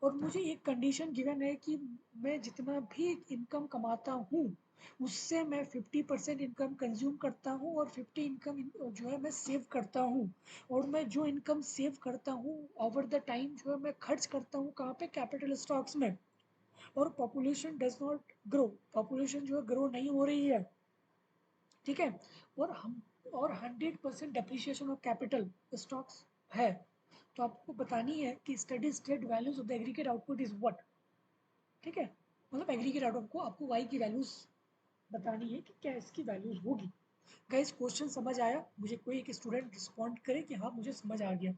और मुझे एक कंडीशन गिवन है कि मैं जितना भी इनकम कमाता हूँ उससे मैं 50% इनकम कंज्यूम करता हूँ और 50 इनकम जो है मैं सेव करता हूँ और मैं जो इनकम सेव करता हूँ ओवर द टाइम जो है मैं खर्च करता हूँ कहाँ पे? कैपिटल स्टॉक्स में। और population does not grow, population जो है ग्रो नहीं हो रही है, ठीक है, और हम और 100% डेप्रिसिएशन ऑफ कैपिटल स्टॉक्स है, तो आपको बतानी है कि steady state values of the aggregate output is what, ठीक है, मतलब एग्रीगेट आउटपुट को आपको वाई की वैल्यूज बतानी है कि क्या इसकी वैल्यूज होगी। गाइस क्वेश्चन समझ आया? मुझे कोई एक स्टूडेंट रिस्पॉन्ड करे कि हाँ मुझे समझ आ गया,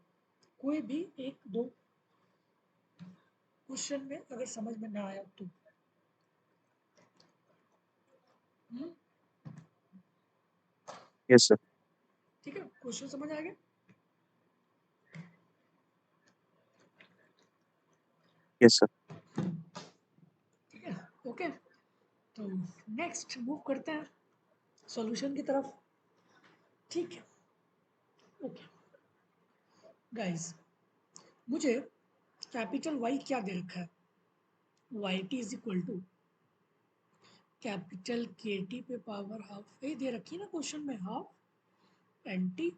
कोई भी एक दो क्वेश्चन में अगर समझ में ना आया तो। Yes sir. ठीक है, क्वेश्चन समझ आ गया? Yes sir. ठीक है, ओके, तो नेक्स्ट मूव करते हैं सॉल्यूशन की तरफ, ठीक है, ओके गाइस, मुझे कैपिटल वाई क्या दे रखा है? Y T is equal to capital K T पे पावर हाफ, ये दे रखी है ना क्वेश्चन में, हाफ एन टी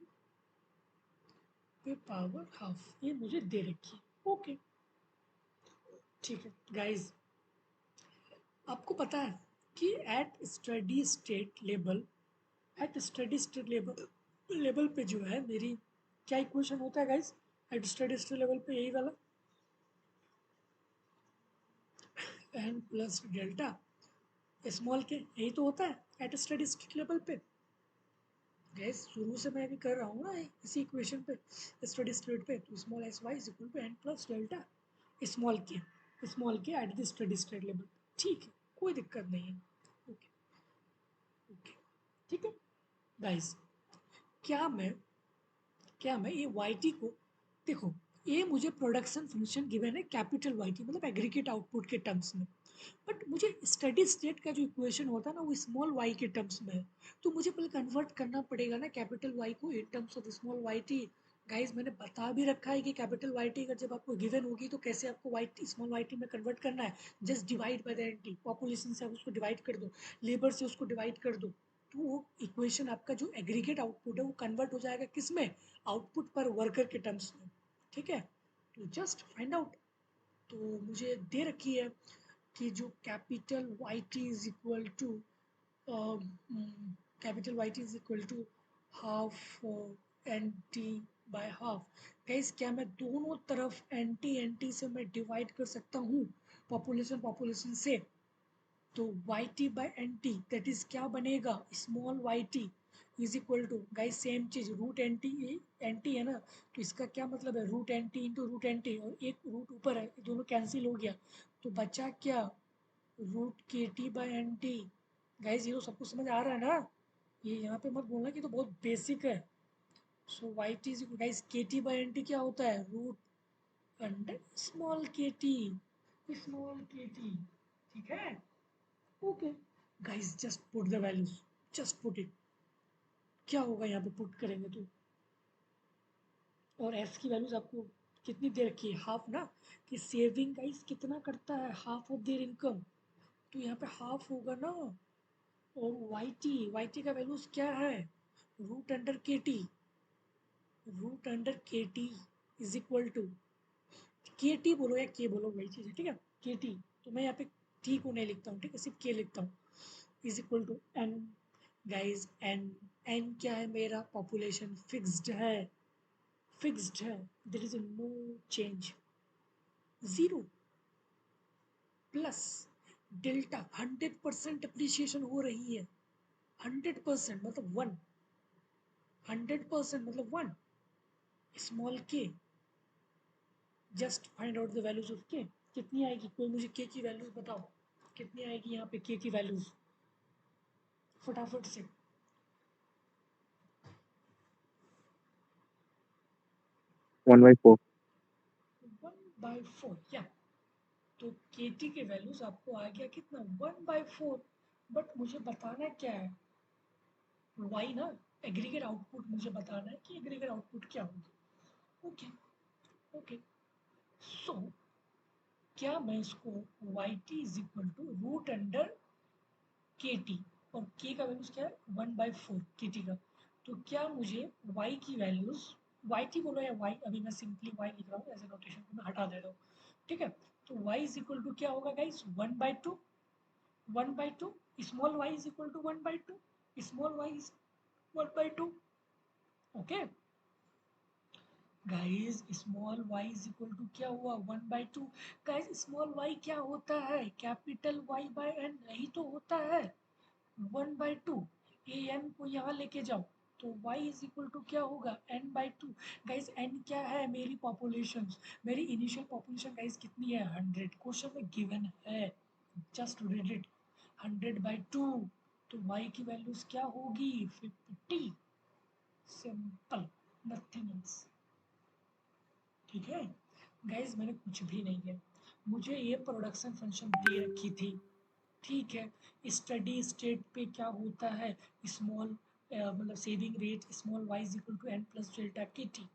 पे पावर हाफ, ये मुझे दे रखी है, ओके ठीक है गाइस, आपको पता है कि at steady state level, at steady state level level पे जो है मेरी क्या इक्वेशन होता है guys? At steady state level पे यही वाला एन प्लस डेल्टा स्मॉल के, यही तो होता है एट स्टडी स्टेट लेवल पे। गैस शुरू से मैं भी कर रहा हूँ ना इसी इक्वेशन पे स्टडी स्टेट पे, तो small S Y is equal to N plus delta small K at the steady state level, ठीक है, कोई दिक्कत नहीं है, ओके ओके ठीक है गाइस, क्या मैं ये वाई टी को, देखो ये मुझे प्रोडक्शन फंक्शन गिवन है कैपिटल वाई टी मतलब एग्रीगेट आउटपुट के टर्म्स में, बट मुझे स्टडी स्टेट का जो इक्वेशन होता है ना वो स्मॉल वाई के टर्म्स में है, तो मुझे पहले कन्वर्ट करना पड़ेगा ना कैपिटल वाई को in terms of small Y T. Guys मैंने बता भी रखा है कि कैपिटल वाई टी अगर जब आपको गिवन होगी तो कैसे आपको Y T small Y T में कन्वर्ट करना है, just divide by the N T, population से आप उसको डिवाइड कर दो, लेबर से उसको डिवाइड कर दो, तो वो इक्वेशन आपका जो एग्रीगेट आउटपुट है वो कन्वर्ट हो जाएगा किस में? आउटपुट पर वर्कर के टर्म्स में, ठीक है, तो जस्ट फाइंड आउट, तो मुझे दे रखी है कि जो capital Y T is equal to capital Y T is equal to half N T by half. Guys क्या मैं दोनों तरफ एन टी से मैं डिवाइड कर सकता हूँ पॉपुलेशन से? तो Y T by N T that is क्या बनेगा? Small Y T is equal to, guys same चीज, रूट एन टी है ना, तो इसका क्या मतलब है? Root N T into root N T, और एक रूट ऊपर है, दोनों कैंसिल हो गया, तो बचा क्या? Root K T by N T. Guys ये तो सबको समझ आ रहा है ना, ये यहाँ पे मत बोलना कि तो बहुत बेसिक है। So Y T guys K T by N T क्या होता है? रूट अंडर स्मॉल के टी, ठीक है, okay guys just put the values, just put it, क्या होगा यहाँ पे पुट करेंगे तो, और एफ की वैल्यूज आपको कितनी दे रखी है? हाफ ना, कि सेविंग गाइस कितना करता है? हाफ ऑफ देयर इनकम, तो यहाँ पे हाफ होगा ना, और वाई टी का वैल्यूज क्या है? Root under K T, root under K T is equal to, K T बोलो या के बोलो वही चीज़ है, ठीक है, के टी, तो मैं यहाँ पे टी को नहीं लिखता हूँ, ठीक है, सिर्फ के लिखता हूँ, is equal to N guys N क्या है मेरा? पॉपुलेशन फिक्स्ड है, there is no change, 0 plus delta 100% appreciation हो रही है, 100% मतलब 1, 100% मतलब 1, स्मॉल के, just find out the values of के। कितनी आएगी? कोई मुझे के की वैल्यूज बताओ, कितनी आएगी यहाँ पे के की वैल्यूज, फटाफट से। 1/4। 1/4 या तो के टी के वैल्यूज आपको आ गया कितना? 1/4। बट मुझे बताना क्या है? वाई ना, एग्रीगेट आउटपुट मुझे बताना है कि एग्रीगेट आउटपुट क्या होगी। ओके ओके, सो क्या मैं इसको Y T is equal to root under K T, और के का वैल्यूज क्या है? 1/4 के टी का। तो क्या मुझे वाई की वैल्यूज, वाई टी बोलो या वाई, अभी मैं सिंपली वाई लिख रहा हूँ एज ए नोटेशन को मैं हटा दे रहा हूँ, ठीक है। तो वाई इज इक्वल टू क्या होगा guys? 1/2, 1/2, small Y is equal to 1/2, small Y is 1/2। Okay guys, small Y is equal to क्या हुआ? 1/2। गाइस स्मॉल वाई क्या होता है? कैपिटल वाई बाय एन, यही तो होता है 1/2। ए एन को यहाँ लेके जाओ तो y इज इक्वल टू क्या होगा? n/2। गाइस n क्या है? मेरी पॉपुलेशन, मेरी इनिशियल पॉपुलेशन गाइस कितनी है? 100, क्वेश्चन में गिवन है, जस्ट रीड इट, 100/2। तो y की वैल्यूज क्या होगी? 50, सिंपल, नथिंग एल्स। ठीक है गाइस, मैंने कुछ भी नहीं किया, मुझे ये प्रोडक्शन फंक्शन दे रखी थी, ठीक है। स्टडी स्टेट पे क्या होता है? स्मॉल मतलब saving rate small Y is equal to N plus delta K T,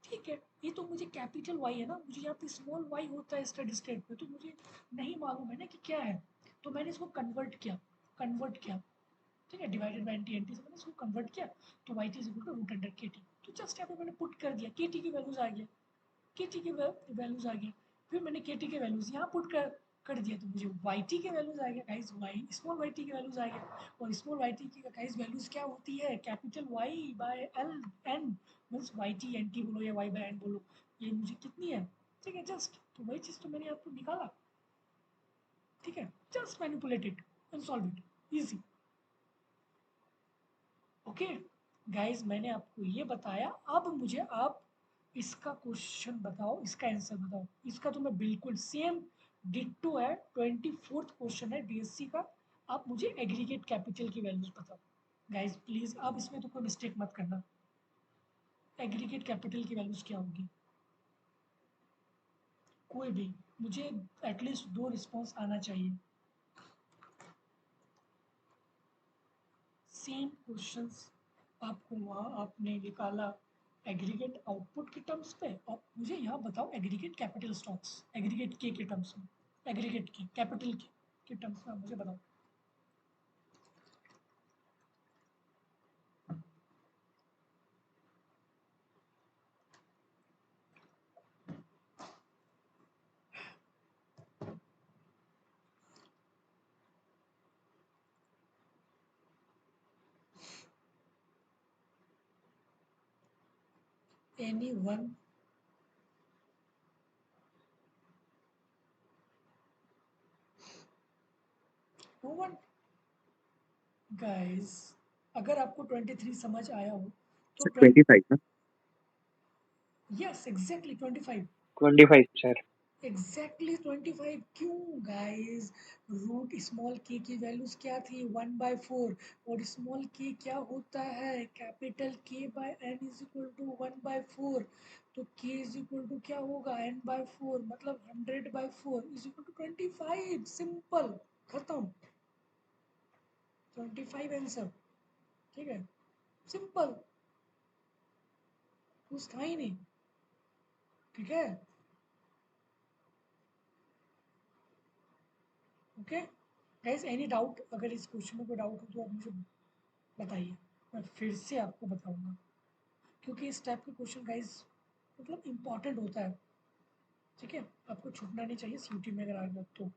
ठीक है। ये तो मुझे कैपिटल वाई है ना, मुझे यहाँ पे स्मॉल वाई होता है स्टडी स्टेट पे, तो मुझे नहीं मालूम है ना कि क्या है, तो मैंने इसको कन्वर्ट किया, ठीक है, डिवाइडेड बाई एन टी से मैंने इसको कन्वर्ट किया, तो Y T is equal to root under K T. तो जस्ट यहाँ पे मैंने पुट कर दिया, के टी की वैल्यूज आ गया, के टी के वैल्यूज आ गया, फिर मैंने के टी के वैल्यूज यहाँ पुट कर दिया, तो मुझे वाई टी के वैल्यूज आ गया guys, Y small Y T के वैल्यूज आ गया, और स्मॉल वाई टी की गाइस वैल्यूज क्या होती है? Capital Y by L N, means Y T N T बोलो या वाई बाय एन बोलो, ये मुझे कितनी है, ठीक है। जस्ट तो वही चीज़ तो मैंने आपको निकाला, ठीक है, just manipulate it and solve it, easy. Okay guys, मैंने आपको ये बताया, अब मुझे आप इसका क्वेश्चन बताओ, इसका आंसर बताओ। इसका तो मैं बिल्कुल सेम डिट्टो है, 24th क्वेश्चन है डीएससी का। आप मुझे एग्रीगेट कैपिटल की वैल्यूज बताओ गाइस प्लीज, आप इसमें तो कोई मिस्टेक मत करना। एग्रीगेट कैपिटल की वैल्यूज क्या होगी? कोई भी, मुझे एटलीस्ट 2 रिस्पॉन्स आना चाहिए। सेम क्वेश्चंस आपको वहाँ आपने निकाला एग्रीगेट आउटपुट के टर्म्स पे, और मुझे यहाँ बताओ एग्रीगेट कैपिटल स्टॉक्स, एग्रीगेट के टर्म्स में, एग्रीगेट के कैपिटल के टर्म्स में मुझे बताओ। Any one? No one? Guys, अगर आपको 23 समझ आया हो तो सर 25 ना? Yes exactly 25, 25 sir. एग्जैक्टली 25। क्यों गाइस? रूट स्मॉल के की वैल्यूज क्या थी? 1/4, और स्मॉल के क्या होता है? Capital K by N is equal to 1/4, तो के इज इक्वल टू क्या होगा? n/4, मतलब 100/4 इज इक्वल टू 25, सिंपल, खत्म, 25 आंसर, ठीक है, सिंपल, कुछ था ही नहीं, ठीक है। Okay guys, any doubt? अगर इस क्वेश्चन में कोई डाउट हो तो आप मुझे बताइए, मैं फिर से आपको बताऊंगा, क्योंकि इस टाइप के क्वेश्चन गाइस मतलब इम्पॉर्टेंट होता है, ठीक है। आपको छूटना नहीं चाहिए, सीयूटी में अगर आ गया तो,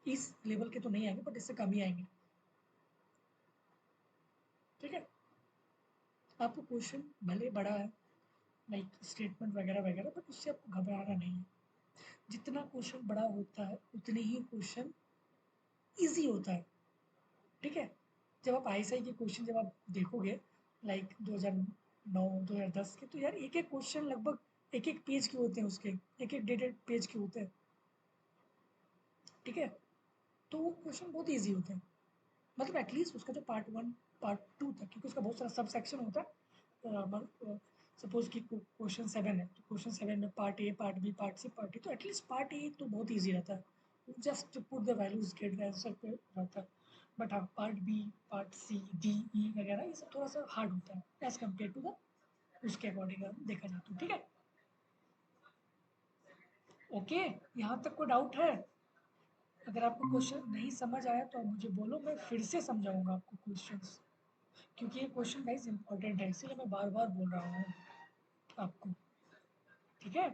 इस लेवल के तो नहीं आएंगे बट इससे कम ही आएंगे। आपको क्वेश्चन भले बड़ा है लाइक स्टेटमेंट वगैरह वगैरह, बट उससे आपको घबराना नहीं है। जितना क्वेश्चन बड़ा होता है उतने ही क्वेश्चन ईजी होता है, ठीक है। जब आप आईएसआई के क्वेश्चन जब आप देखोगे लाइक 2009 2010 के, तो यार एक एक क्वेश्चन लगभग एक एक पेज के होते हैं, उसके एक एक डेटेड पेज के होते हैं, ठीक है। तो वो क्वेश्चन बहुत ईजी होते हैं, मतलब एटलीस्ट उसका जो पार्ट 1 पार्ट 2 था, क्योंकि उसका बहुत सारा सब सेक्शन होता है। सपोज कि क्वेश्चन 7 है, तो क्वेश्चन 7 में part A part B part C part D, तो एटलीस्ट पार्ट ए तो बहुत ईजी रहता है, just put the values get the answer पे रहता है। बट हाँ, part B part C D E वगैरह ये सब थोड़ा सा हार्ड होता है एज कम्पेयर टू द उसके अकॉर्डिंग देखा जाए तो, ठीक है। ओके, यहाँ तक कोई डाउट है? अगर आपको क्वेश्चन नहीं समझ आया तो आप मुझे बोलो, मैं फिर से समझाऊंगा आपको क्वेश्चंस, क्योंकि ये क्वेश्चन गाइस इंपॉर्टेंट है, इसीलिए मैं बार बार बोल रहा हूँ आपको, ठीक है।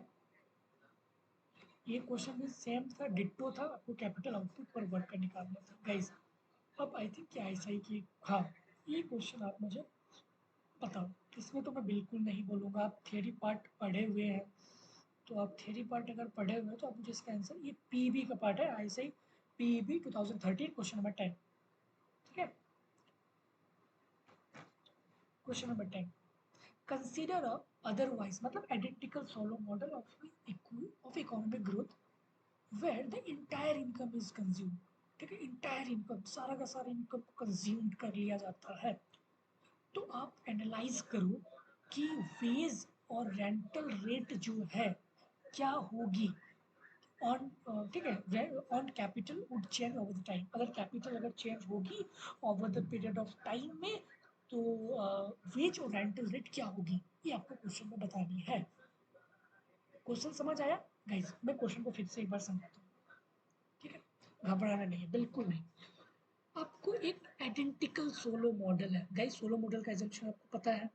ये क्वेश्चन भी सेम था, डिट्टो था, आपको कैपिटल आउटपुट पर वर्ड का निकालना था गाइस। अब आई थिंक क्या ऐसा ही कि हाँ, ये क्वेश्चन आप मुझे बताओ। इसमें तो मैं बिल्कुल नहीं बोलूँगा, आप थियरी पार्ट पढ़े हुए हैं, तो आप थियरी पार्ट अगर पढ़े हुए हैं तो आप मुझे इसका आंसर, ये पीबी का पार्ट है, ऐसे ही पीबी 2013 क्वेश्चन नंबर 10, ठीक है। Question number 10, consider a otherwise मतलब identical Solow model of economic growth where the entire income is consume, ठीक है। इंटायर इनकम, सारा का सारा इनकम कंज्यूम कर लिया जाता है। तो आप एनालाइज करो कि वेज और रेंटल रेट जो है क्या होगी ऑन, ठीक है, on capital would change over the time. अगर कैपिटल अगर चेंज होगी over the period of time में, तो वेज और रेंटल रेट क्या होगी, ये आपको क्वेश्चन में बतानी है। क्वेश्चन समझ आया गाइस? मैं क्वेश्चन को फिर से एक बार समझाता हूँ, ठीक है। घबराना नहीं है, बिल्कुल नहीं। आपको एक आइडेंटिकल सोलो मॉडल है गाइस, सोलो मॉडल का एजम्पशन आपको पता है,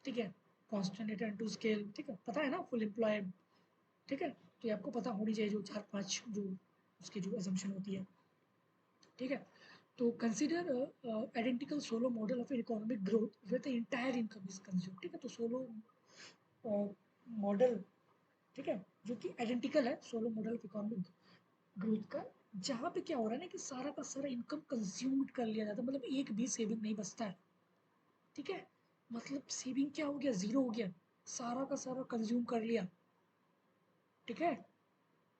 ठीक है। कांस्टेंट रिटर्न टू स्केल, ठीक है, पता है ना, फुल एम्प्लॉय, ठीक है। तो ये आपको पता होनी चाहिए, जो 4-5 जो उसकी जो एजम्पशन होती है, ठीक है। तो consider identical Solow model of economic growth with the entire income is consume, ठीक है। तो सोलो मॉडल, ठीक है, जो कि आइडेंटिकल है solo model of economic growth का, जहाँ पे क्या हो रहा है ना कि सारा का सारा इनकम कंज्यूम्ड कर लिया जाता है, मतलब एक भी सेविंग नहीं बचता है, ठीक है। मतलब सेविंग क्या हो गया, जीरो हो गया, सारा का सारा कंज्यूम कर लिया, ठीक है।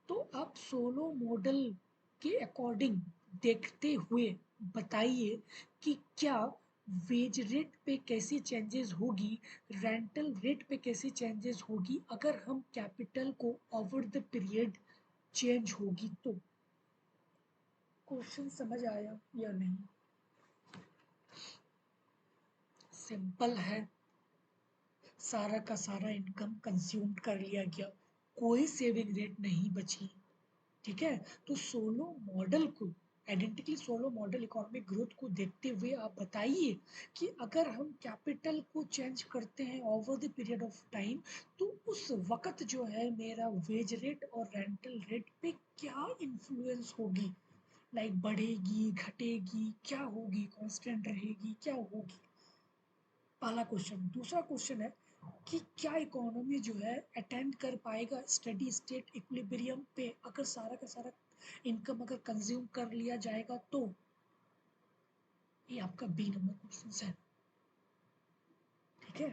तो आप सोलो मॉडल के अकॉर्डिंग देखते हुए बताइए कि क्या वेज रेट पे कैसी चेंजेस होगी, रेंटल रेट पे कैसी चेंजेस होगी अगर हम कैपिटल को ओवर द पीरियड चेंज होगी तो। क्वेश्चन समझ आया या नहीं? सिंपल है, सारा का सारा इनकम कंज्यूम कर लिया गया, कोई सेविंग रेट नहीं बची, ठीक है। तो सोलो मॉडल को, identically Solow model economic growth को देखते हुए आप बताइए कि अगर हम कैपिटल को चेंज करते हैं over the period of time, तो उस वक्त जो है मेरा वेज रेट और रेंटल रेट पे क्या इन्फ्लुएंस होगी, लाइक बढ़ेगी घटेगी, क्या होगी, कांस्टेंट रहेगी, क्या होगी। पहला क्वेश्चन। दूसरा क्वेश्चन है कि क्या इकोनॉमी जो है अटेंड कर पाएगा स्टडी स्टेट इक्विलिब्रियम पे अगर सारा का सारा इनकम अगर कंज्यूम कर लिया जाएगा तो। ये आपका बी नंबर क्वेश्चन है, ठीक है।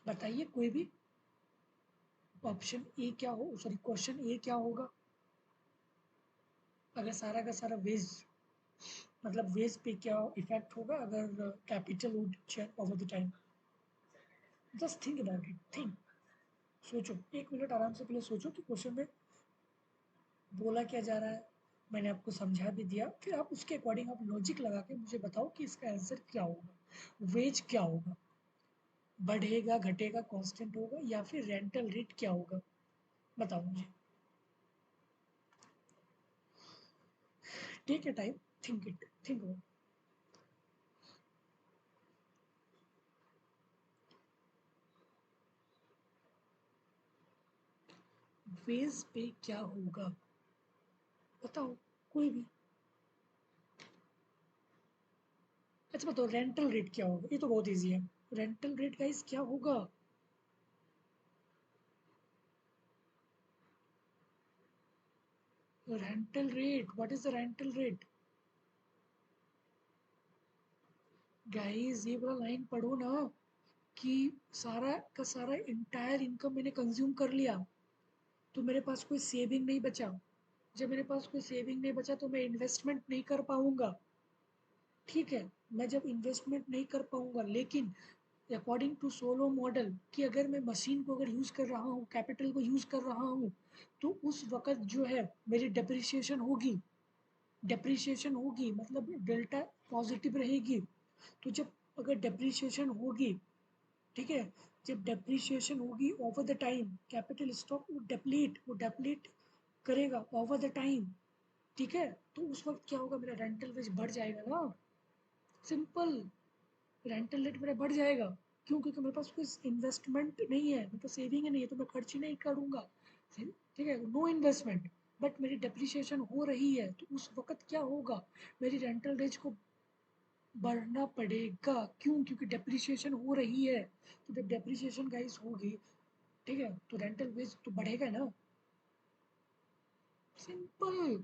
बताइए कोई भी, ऑप्शन ए क्या हो, सॉरी क्वेश्चन ए क्या होगा अगर सारा का सारा वेज, मतलब वेज पे क्या इफेक्ट होगा अगर capital would change over the time. Just think about it, think, सोचो 1 मिनट आराम से, पहले सोचो कि क्वेश्चन में बोला क्या जा रहा है, मैंने आपको समझा भी दिया, फिर आप उसके अकॉर्डिंग आप लॉजिक लगा के मुझे बताओ कि इसका आंसर क्या होगा, वेज क्या होगा, बढ़ेगा घटेगा कांस्टेंट होगा, या फिर रेंटल रेट क्या होगा, बताओ मुझे। Take your time, think it, think about. Wage पे क्या होगा बताओ कोई भी। अच्छा बताओ रेंटल रेट क्या होगा, ये तो बहुत ईजी है, रेंटल रेट गाइस क्या होगा? Rental rate, what is the rental rate? Guys ये वाला लाइन पढ़ो ना, कि सारा का सारा इंटायर इनकम मैंने कंज्यूम कर लिया, तो मेरे पास कोई सेविंग नहीं बचा। जब मेरे पास कोई सेविंग नहीं बचा तो मैं इन्वेस्टमेंट नहीं कर पाऊंगा। ठीक है, मैं जब इन्वेस्टमेंट नहीं कर पाऊंगा, लेकिन अकॉर्डिंग टू सोलो मॉडल कि अगर मैं मशीन को अगर यूज़ कर रहा हूँ, कैपिटल को यूज़ कर रहा हूँ, तो उस वक़्त जो है मेरी डेप्रिसिएशन होगी। डेप्रिसिएशन होगी मतलब डेल्टा पॉजिटिव रहेगी। तो जब अगर डेप्रिसिएशन होगी, ठीक है, जब डेप्रिसिएशन होगी over the time, capital stock वो डेप्लीट करेगा ओवर द टाइम। ठीक है, तो उस वक्त क्या होगा, मेरा रेंटल वेज बढ़ जाएगा ना। सिंपल, रेंटल रेट मेरा बढ़ जाएगा। क्यों? क्योंकि मेरे पास कोई इन्वेस्टमेंट नहीं है, मेरे पास सेविंग ही नहीं है, तो मैं खर्च ही नहीं करूँगा। ठीक है, नो इन्वेस्टमेंट, बट मेरी डेप्रिसिएशन हो रही है, तो उस वक्त क्या होगा, मेरी रेंटल रेट को बढ़ना पड़ेगा। क्यों? क्योंकि डेप्रिसिएशन हो रही है। तो जब डेप्रिसिएशन गाइस होगी, ठीक है, तो रेंटल वेज तो बढ़ेगा ना। सिंपल।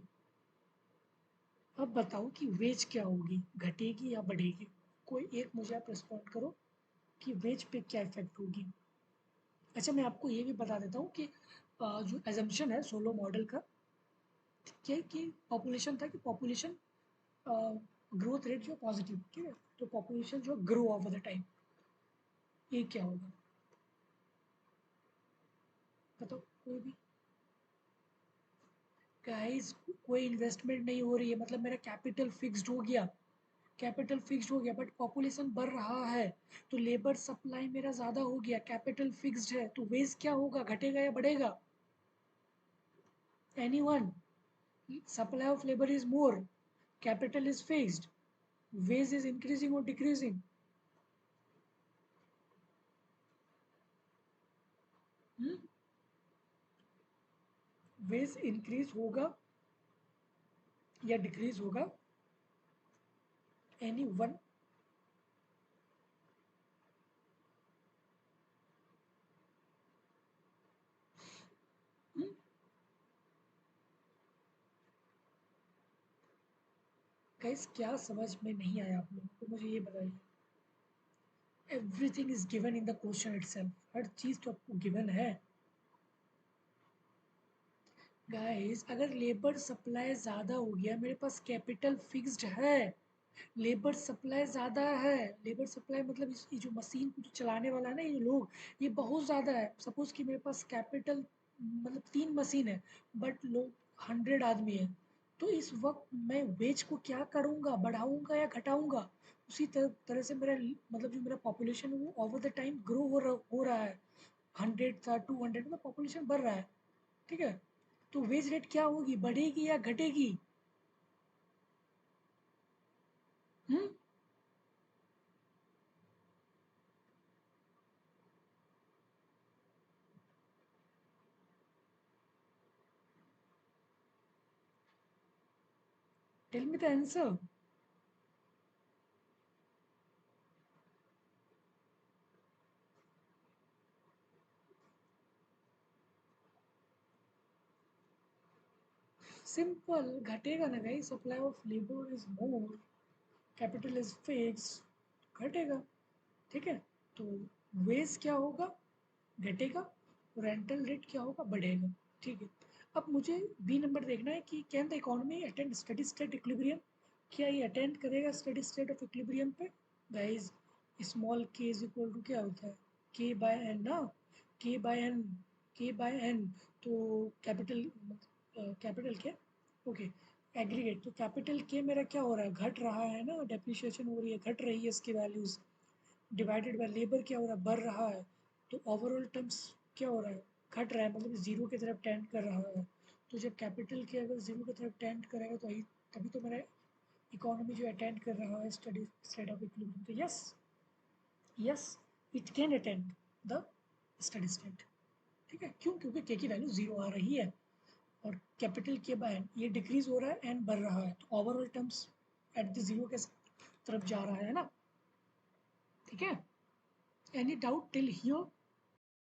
अब बताओ कि वेज क्या होगी, घटेगी या बढ़ेगी? कोई एक मुझे आप रिस्पॉन्ड करो कि वेज पे क्या इफेक्ट होगी। अच्छा, मैं आपको ये भी बता देता हूँ कि जो एजम्पशन है सोलो मॉडल का, क्या कि पॉपुलेशन था, कि पॉपुलेशन ग्रोथ रेट जो पॉजिटिव, ठीक है, तो पॉपुलेशन जो ग्रो ओवर द टाइम, ये क्या होगा? बताओ कोई भी। गाइस कोई इन्वेस्टमेंट नहीं हो रही है, मतलब मेरा कैपिटल फिक्स्ड हो गया। कैपिटल फिक्स्ड हो गया, बट पॉपुलेशन बढ़ रहा है, तो लेबर सप्लाई मेरा ज़्यादा हो गया, कैपिटल फिक्स्ड है, तो वेज क्या होगा, घटेगा या बढ़ेगा? Anyone? Supply of labor is more, capital is fixed, wage is increasing or decreasing? hmm? Wage increase होगा या डिक्रीज होगा? Any one? गाइस क्या समझ में नहीं आया आप लोगों को, मुझे ये बताइए। Everything is given in the question itself, हर चीज तो आपको गिवन है। गाइस अगर लेबर सप्लाई ज़्यादा हो गया, मेरे पास कैपिटल फिक्स्ड है, लेबर सप्लाई ज़्यादा है, लेबर सप्लाई मतलब ये जो मशीन को जो चलाने वाला है ना, ये लोग, ये बहुत ज़्यादा है। सपोज़ कि मेरे पास कैपिटल मतलब 3 मशीन है, बट लोग 100 आदमी है, तो इस वक्त मैं वेज को क्या करूँगा, बढ़ाऊँगा या घटाऊँगा? उसी तरह से मेरा मतलब जो मेरा पॉपुलेशन है वो ओवर द टाइम ग्रो हो रहा है। 100 था 200 में पॉपुलेशन बढ़ रहा है, ठीक है, तो वेज रेट क्या होगी, बढ़ेगी या घटेगी? Hmm? Tell me the answer. Simple, घटेगा ना भाई, supply of labour is more, capital is fix, घटेगा। ठीक है, तो वेज क्या होगा, घटेगा, रेंटल रेट क्या होगा, बढ़ेगा। ठीक है, अब मुझे बी नंबर देखना है कि can the economy attend study state equilibrium, क्या ये अटेंड करेगा स्टडी स्टेट ऑफ इक्विलिब्रियम पे? गाइस स्मॉल के इज इक्वल टू क्या होता है, के बाय एन ना, के बाय एन, के बाय एन, तो कैपिटल, कैपिटल क्या, ओके, एग्रीगेट, तो कैपिटल के मेरा क्या हो रहा है, घट रहा है ना, डेप्रिशिएशन हो रही है, घट रही है इसकी वैल्यूज़, डिवाइडेड बाय लेबर क्या हो रहा है, बढ़ रहा है, तो ओवरऑल टर्म्स क्या हो रहा है, घट रहा है, मतलब ज़ीरो की तरफ टेंड कर रहा है। तो जब कैपिटल के अगर ज़ीरो की तरफ टेंड करेगा, तो तभी तो मेरा इकोनॉमी जो अटेंड कर रहा है स्टडी स्टेट ऑफ इक्विलिब्रियम, तो yes, yes, it can attend the steady state. ठीक है, क्यों? क्योंकि के की वैल्यू ज़ीरो आ रही है, और कैपिटल के बाय एन ये डिक्रीज हो रहा है, एन बढ़ रहा है, तो overall terms at the zero के तरफ जा रहा है ना। ठीक है, Any doubt till here?